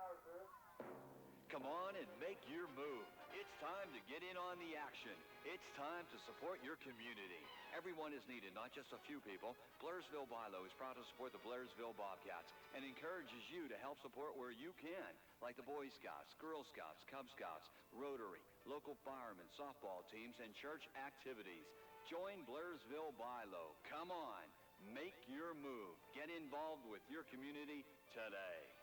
Come on and make your move. It's time to get in on the action. It's time to support your community. Everyone is needed, not just a few people. Blairsville Bilo is proud to support the Blairsville Bobcats and encourages you to help support where you can, like the Boy Scouts, Girl Scouts, Cub Scouts, Rotary, local firemen, softball teams, and church activities. Join Blairsville Bilo. Come on, make your move. Get involved with your community today.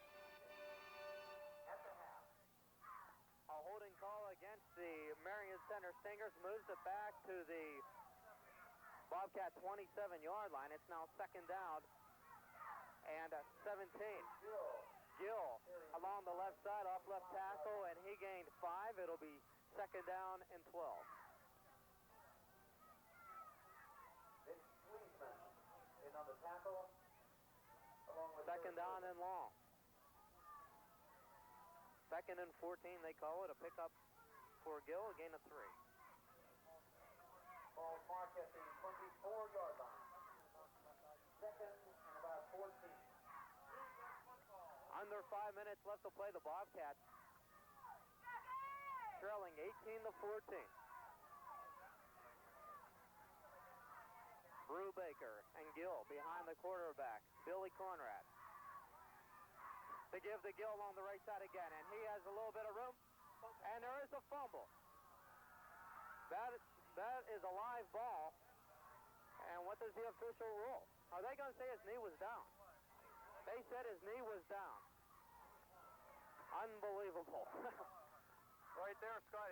A holding call against the Marion Center Stingers moves it back to the Bobcat 27-yard line. It's now second down and 17. Gill along the left side, off left tackle, and he gained 5. It'll be second down and 12. In on the tackle, along with second down and long. Second and 14, they call it. A pickup for Gill, a gain of 3. Ball marked at the 24-yard line. Second and about 14. Under 5 minutes left to play. The Bobcats trailing 18-14. Brubaker and Gill behind the quarterback, Billy Conrad. To give to Gill on the right side again, and he has a little bit of room, and there is a fumble. That is a live ball, and what does the official rule? Are they going to say his knee was down? They said his knee was down. Unbelievable. Right there, Scott.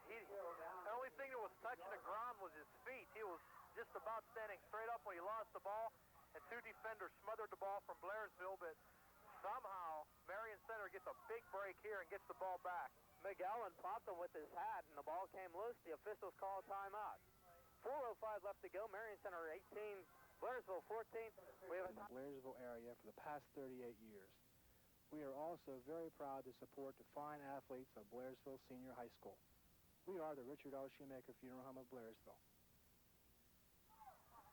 The only thing that was touching the ground was his feet. He was just about standing straight up when he lost the ball, and 2 defenders smothered the ball from Blairsville, but somehow Marion Center gets a big break here and gets the ball back. McGowan popped him with his hat, and the ball came loose. The officials call timeout. 4:05 left to go. Marion Center 18, Blairsville 14. We have in the Blairsville area for the past 38 years. We are also very proud to support the fine athletes of Blairsville Senior High School. We are the Richard L. Shoemaker Funeral Home of Blairsville.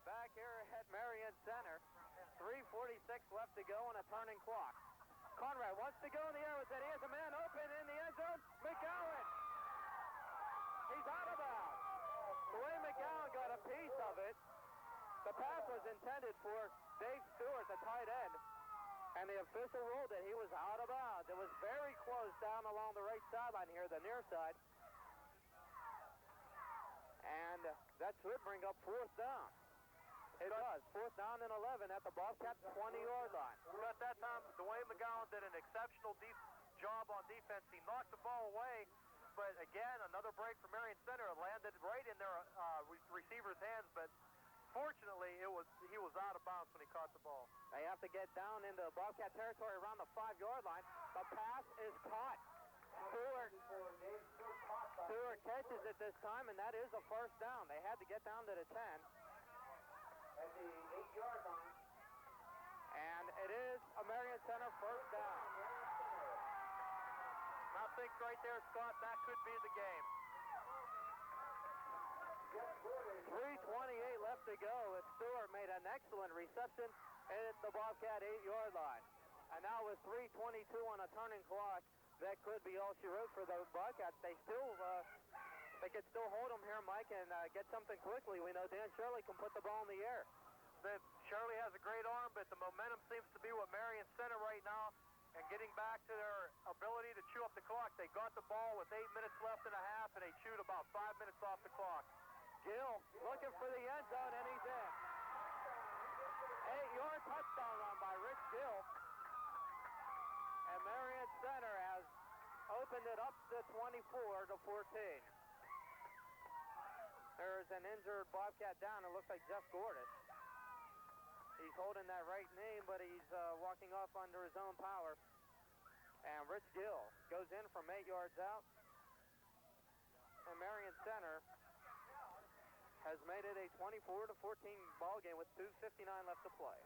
Back here at Marion Center, 3:46 left to go on a turning clock. Conrad wants to go in the air with it. He has a man open in the end zone. McGowan. He's out of bounds. The way McGowan got a piece of it, the pass was intended for Dave Stewart, the tight end, and the official ruled that he was out of bounds. It was very close down along the right sideline here, the near side. And that should bring up 4th down. It does. 4th down and 11 at the Bobcat 20-yard line. At that time, Dwayne McGowan did an exceptional job on defense. He knocked the ball away, but again, another break for Marion Center. It landed right in their receiver's hands, but fortunately, he was out of bounds when he caught the ball. They have to get down into Bobcat territory around the 5-yard line. The pass is caught. Stewart catches it this time, and that is a 1st down. They had to get down to the 10. At the 8-yard line. And it is a Marion Center 1st down. I think right there, Scott, that could be the game. 3:28 left to go, and Stewart made an excellent reception at the Bobcat 8-yard line. And now with 3:22 on a turning clock, that could be all she wrote for the Bobcats. They could still hold them here, Mike, and get something quickly. We know Dan Shirley can put the ball in the air. Shirley has a great arm, but the momentum seems to be with Marion Center right now. And getting back to their ability to chew up the clock, they got the ball with 8 minutes left and a half, and they chewed about 5 minutes off the clock. Gill looking for the end zone, and he's in. 8-yard touchdown run by Rich Gill. And Marion Center has opened it up to 24-14. There's an injured Bobcat down. It looks like Jeff Gordis. He's holding that right knee, but he's walking off under his own power. And Rich Gill goes in from 8 yards out. And Marion Center has made it a 24-14 ball game with 2:59 left to play.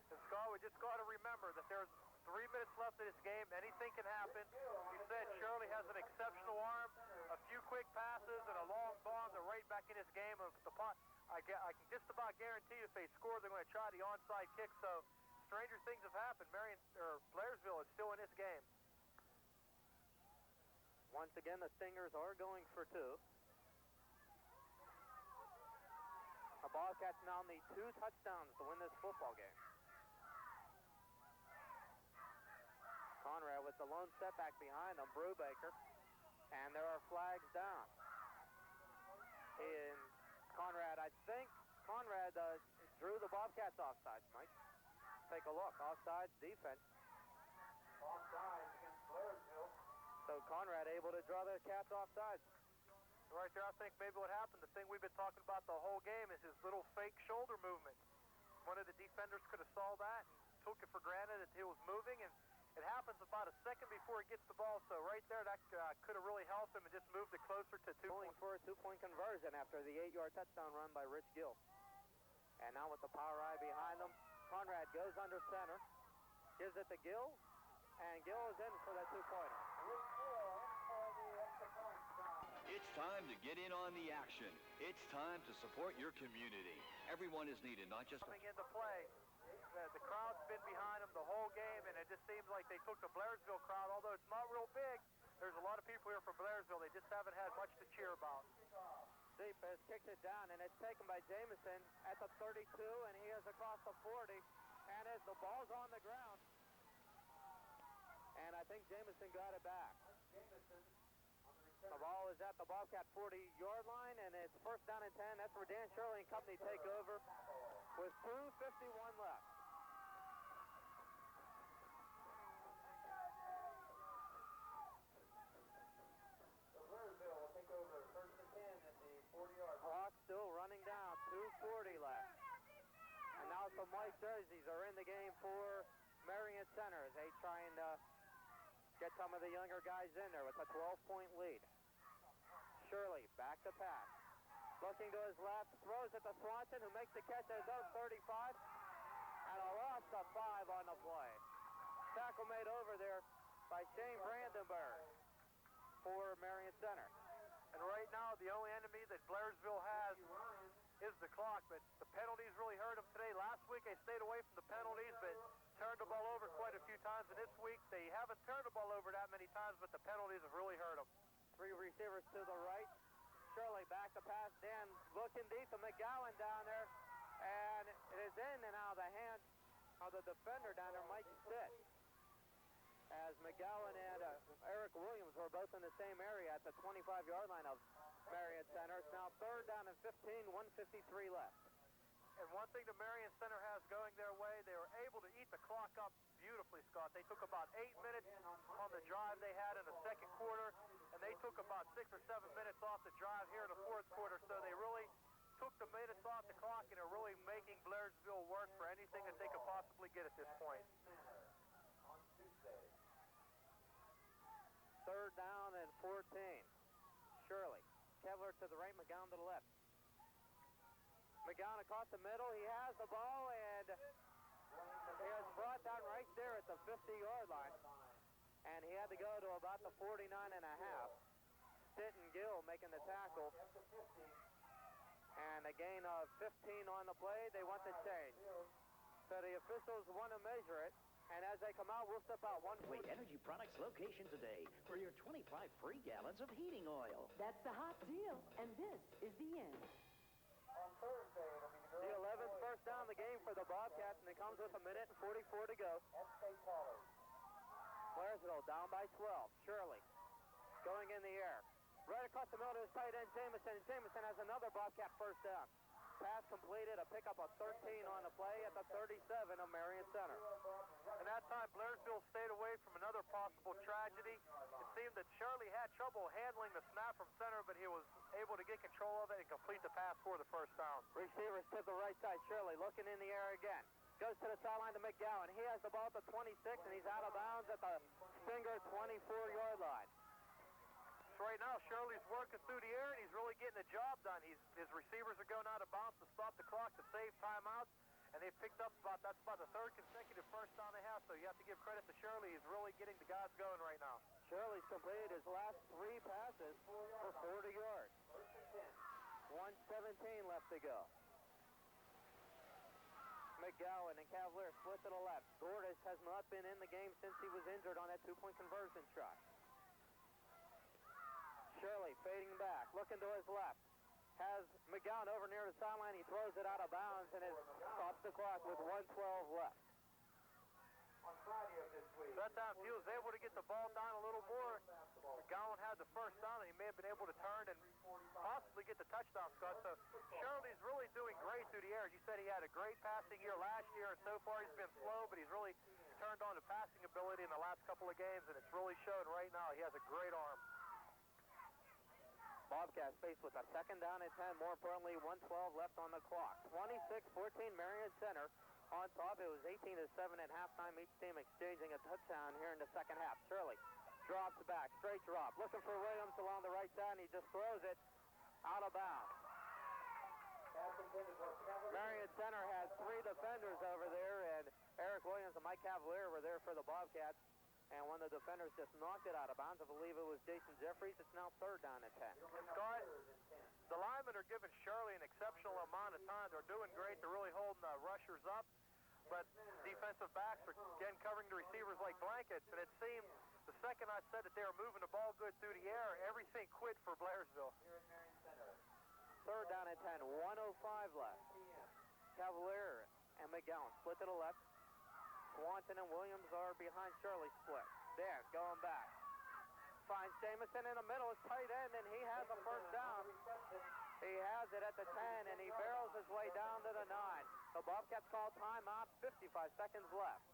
And Scott, we just got to remember that there's 3 minutes left in this game. Anything can happen. You said Shirley has an exceptional arm, a few quick passes, and a long bomb to right back in this game. Of the punt, I can just about guarantee if they score, they're going to try the onside kick. So stranger things have happened. Blairsville is still in this game. Once again, the Stingers are going for 2. The Bobcats now need 2 touchdowns to win this football game. Conrad with the lone setback behind them, Brubaker, and there are flags down. And Conrad, I think Conrad drew the Bobcats offsides, Mike. Take a look, offsides defense. Offsides against Blairsville. So Conrad able to draw the Cats offsides. Right there, I think maybe what happened, the thing we've been talking about the whole game is his little fake shoulder movement. One of the defenders could have saw that and took it for granted that he was moving, and it happens about a second before he gets the ball. So right there, that could have really helped him and just moved it closer to two. Going for a two-point conversion after the 8-yard touchdown run by Rich Gill. And now with the power eye behind them, Conrad goes under center, gives it to Gill, and Gill is in for that two-pointer. It's time to get in on the action. It's time to support your community. Everyone is needed, not just... Coming into play, the crowd's been behind them the whole game, and it just seems like they took the Blairsville crowd, although it's not real big. There's a lot of people here from Blairsville. They just haven't had much to cheer about. Deep has kicked it down, and it's taken by Jamison at the 32, and he is across the 40. And as the ball's on the ground, and I think Jamison got it back. The ball is at the Bobcat 40-yard line, and it's first down and 10. That's where Dan Shirley and company take over with 2:51 left. Blairsville will take over first and 10 at the 40-yard line. Clock still running down, 2:40 left. And now some white jerseys are in the game for Marion Center as they try and get some of the younger guys in there with a 12-point lead. Shirley back to pass. Looking to his left, throws it to Swanson, who makes the catch at his own 35. And a loss of 5 on the play. Tackle made over there by Shane Brandenburg for Marion Center. And right now, the only enemy that Blairsville has is the clock, but the penalties really hurt them today. Last week, they stayed away from the penalties, but turned the ball over quite a few times. And this week, they haven't turned the ball over that many times, but the penalties have really hurt them. 3 receivers to the right. Shirley back to pass. Dan looking deep to McGowan down there. And it is in and out of the hands of the defender down there, Mike Stitt. As McGowan and Eric Williams were both in the same area at the 25-yard line of Marion Center. It's now third down and 15, 1:53 left. And one thing the Marion Center has going their way, they were able to eat the clock up beautifully, Scott. They took about 8 minutes on the drive they had in the second quarter, and they took about 6 or 7 minutes off the drive here in the fourth quarter. So they really took the minutes off the clock and are really making Blairsville work for anything that they could possibly get at this point. Third down and 14. Shirley. Kevler to the right, McGowan to the left. McGowan across the middle. He has the ball, and he is brought down right there at the 50-yard line. And he had to go to about the 49 and a half. Stitt and Gill making the tackle. And a gain of 15 on the play. They want to change. So the officials want to measure it. And as they come out, we'll step out one. Wait, Energy Products location today for your 25 free gallons of heating oil. That's the hot deal, and this is the end. On Thursday, it'll be The 11th first down of the game for the Bobcats, and it comes with 1 minute and 44 to go. State College. Blairsville down by 12. Shirley going in the air. Right across the middle to his tight end, Jamison. Jamison has another Bobcat first down. Pass completed, a pickup of 13 on the play at the 37 of Marion Center. And that time, Blairsville stayed away from another possible tragedy. It seemed that Shirley had trouble handling the snap from center, but he was able to get control of it and complete the pass for the first down. Receivers to the right side. Shirley looking in the air again. Goes to the sideline to McGowan. He has the ball at the 26, and he's out of bounds at the Stinger 24-yard line. Right now, Shirley's working through the air, and he's really getting the job done. His receivers are going out of bounds to stop the clock to save timeouts, and they've picked up that's about the third consecutive first down they have, so you have to give credit to Shirley. He's really getting the guys going right now. Shirley's completed his last 3 passes for 40 yards. 1:17 left to go. McGowan and Cavalier split to the left. Gordas has not been in the game since he was injured on that 2-point conversion try. Shirley fading back, looking to his left. Has McGowan over near the sideline. He throws it out of bounds and it stops the clock with 1:12 left. On Friday of this week. That time, he was able to get the ball down a little more. McGowan had the first down, and he may have been able to turn and possibly get the touchdown, Scott. So Shirley's really doing great through the air. As you said, he had a great passing year last year, and so far he's been slow, but he's really turned on the passing ability in the last couple of games, and it's really showing right now. He has a great arm. Bobcats faced with a 2nd down and 10. More importantly, 1:12 left on the clock. 26-14, Marion Center on top. It was 18-7 at halftime. Each team exchanging a touchdown here in the second half. Shirley drops back, straight drop, looking for Williams along the right side, and he just throws it out of bounds. Marion Center has 3 defenders over there, and Eric Williams and Mike Cavalier were there for the Bobcats, and one of the defenders just knocked it out of bounds. I believe it was Jason Jeffries. It's now 3rd down and 10. Scott, the linemen are giving Shirley an exceptional amount of time. They're doing great. They're really holding the rushers up, but defensive backs are, again, covering the receivers like blankets, and it seemed the second I said that they were moving the ball good through the air, everything quit for Blairsville. 3rd down and 10, 1:05 left. Cavalier and McGowan split to the left. Swanson and Williams are behind Shirley split. Dan going back. Finds Jamison in the middle, his tight end, and he has a 1st down. He has it at the 10, and he barrels his way down to the 9. The Bobcats call timeout, 55 seconds left.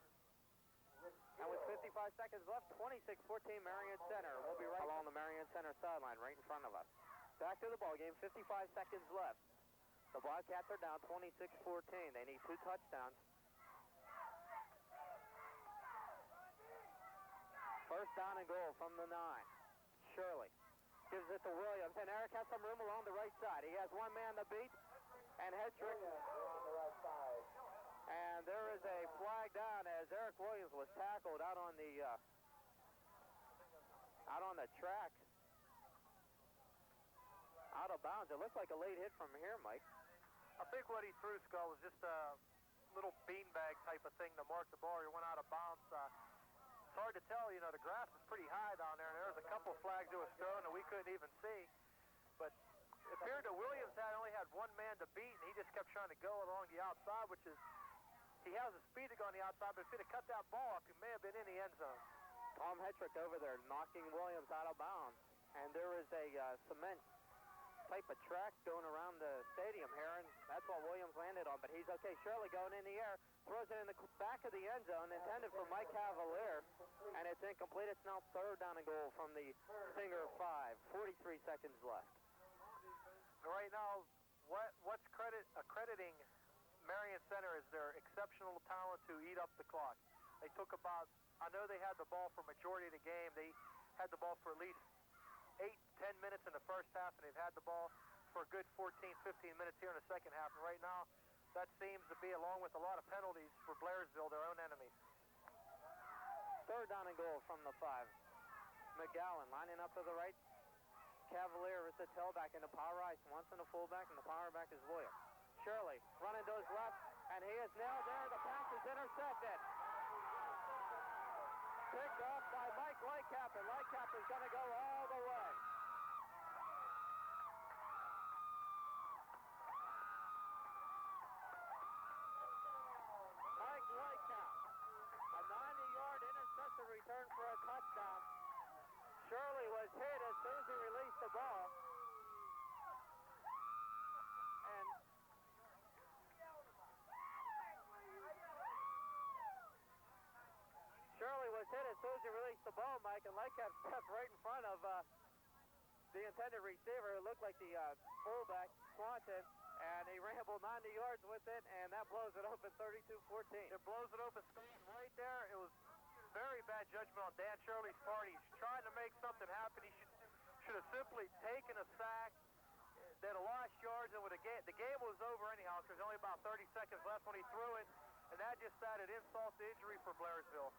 And with 55 seconds left, 26-14 Marion Center. We'll be right along the Marion Center sideline right in front of us. Back to the ball game, 55 seconds left. The Bobcats are down 26-14. They need 2 touchdowns. 1st down and goal from the 9. Shirley gives it to Williams, and Eric has some room along the right side. He has one man to beat, and Hedrick. And there is a flag down as Eric Williams was tackled out on the track. Out of bounds. It looked like a late hit from here, Mike. I think what he threw, Skull, was just a little beanbag type of thing to mark the ball. He went out of bounds. It's hard to tell. You know, the grass is pretty high down there, and there was a couple flags that was thrown that we couldn't even see. But it appeared that Williams only had one man to beat, and he just kept trying to go along the outside, which is, he has the speed to go on the outside, but if he'd have cut that ball up, he may have been in the end zone. Tom Hedrick over there knocking Williams out of bounds. And there is a cement type of track going around the stadium here, and that's what Williams landed on, but he's okay. Shirley going in the air, throws it in the back of the end zone, intended for Mike Cavalier, and it's incomplete. It's now 3rd down and goal from the Singer 5. 43 seconds left. Right now, what's accrediting Marion Center is their exceptional talent to eat up the clock. They took about, I know they had the ball for majority of the game. They had the ball for at least 8-10 minutes in the first half, and they've had the ball for a good 14-15 minutes here in the second half. And right now, that seems to be, along with a lot of penalties for Blairsville, their own enemies. 3rd down and goal from the 5. McGowan lining up to the right. Cavalier is the tailback in the power right. Swanson the fullback, and the power back is Williams. Shirley running to his left, and he is nailed there. The pass is intercepted. Picked off by Mike Lightcap, and Lightcap is going to go all the way. Mike Lightcap, a 90-yard interception return for a touchdown. Shirley was hit as soon as he released the ball. And Shirley was hit as soon as he released the ball, Mike, and Lightcap stepped right in front of the intended receiver, who looked like the fullback, Swanson, and he rambled 90 yards with it, and that blows it open 32-14. It blows it open right there. It was very bad judgment on Dan Shirley's part. He's trying to make something happen. He should have simply taken a sack. They'd have lost yards, and with the game was over anyhow, because there's only about 30 seconds left when he threw it, and that just added insult to injury for Blairsville.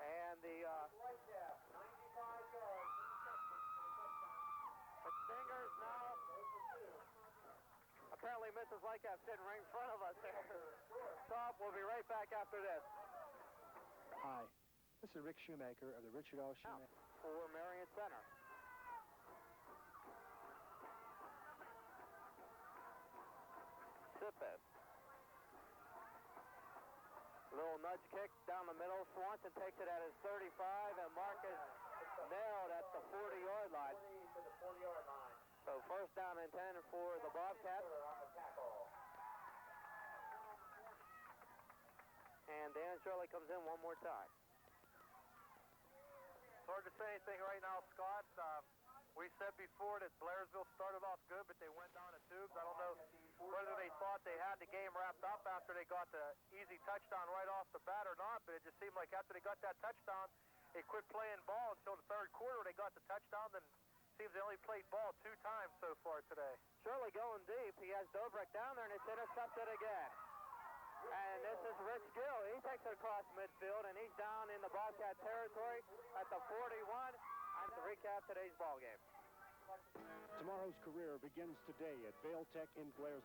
And the Stingers now apparently Mrs. Lightcap sitting right in front of us there. Stop. We'll be right back after this. Hi, this is Rick Shoemaker of the Richard L. Shoemaker. For Marion Center. Sippes. Little nudge kick down the middle. Swanson takes it at his 35, and Marcus nailed at the 40-yard line. So 1st down and 10 for the Bobcats. And Dan Shirley comes in one more time. It's hard to say anything right now, Scott. We said before that Blairsville started off good, but they went down the tubes. I don't know whether they thought they had the game wrapped up after they got the easy touchdown right off the bat or not, but it just seemed like after they got that touchdown, they quit playing ball until the third quarter. They got the touchdown, then seems they only played ball 2 times so far today. Shirley going deep. He has Dobrik down there, and it's intercepted again. And this is Rich Gill. He takes it across midfield, and he's down in the Bobcat territory at the 41. And to recap today's ball game. Tomorrow's career begins today at Vail Tech in Blairsville.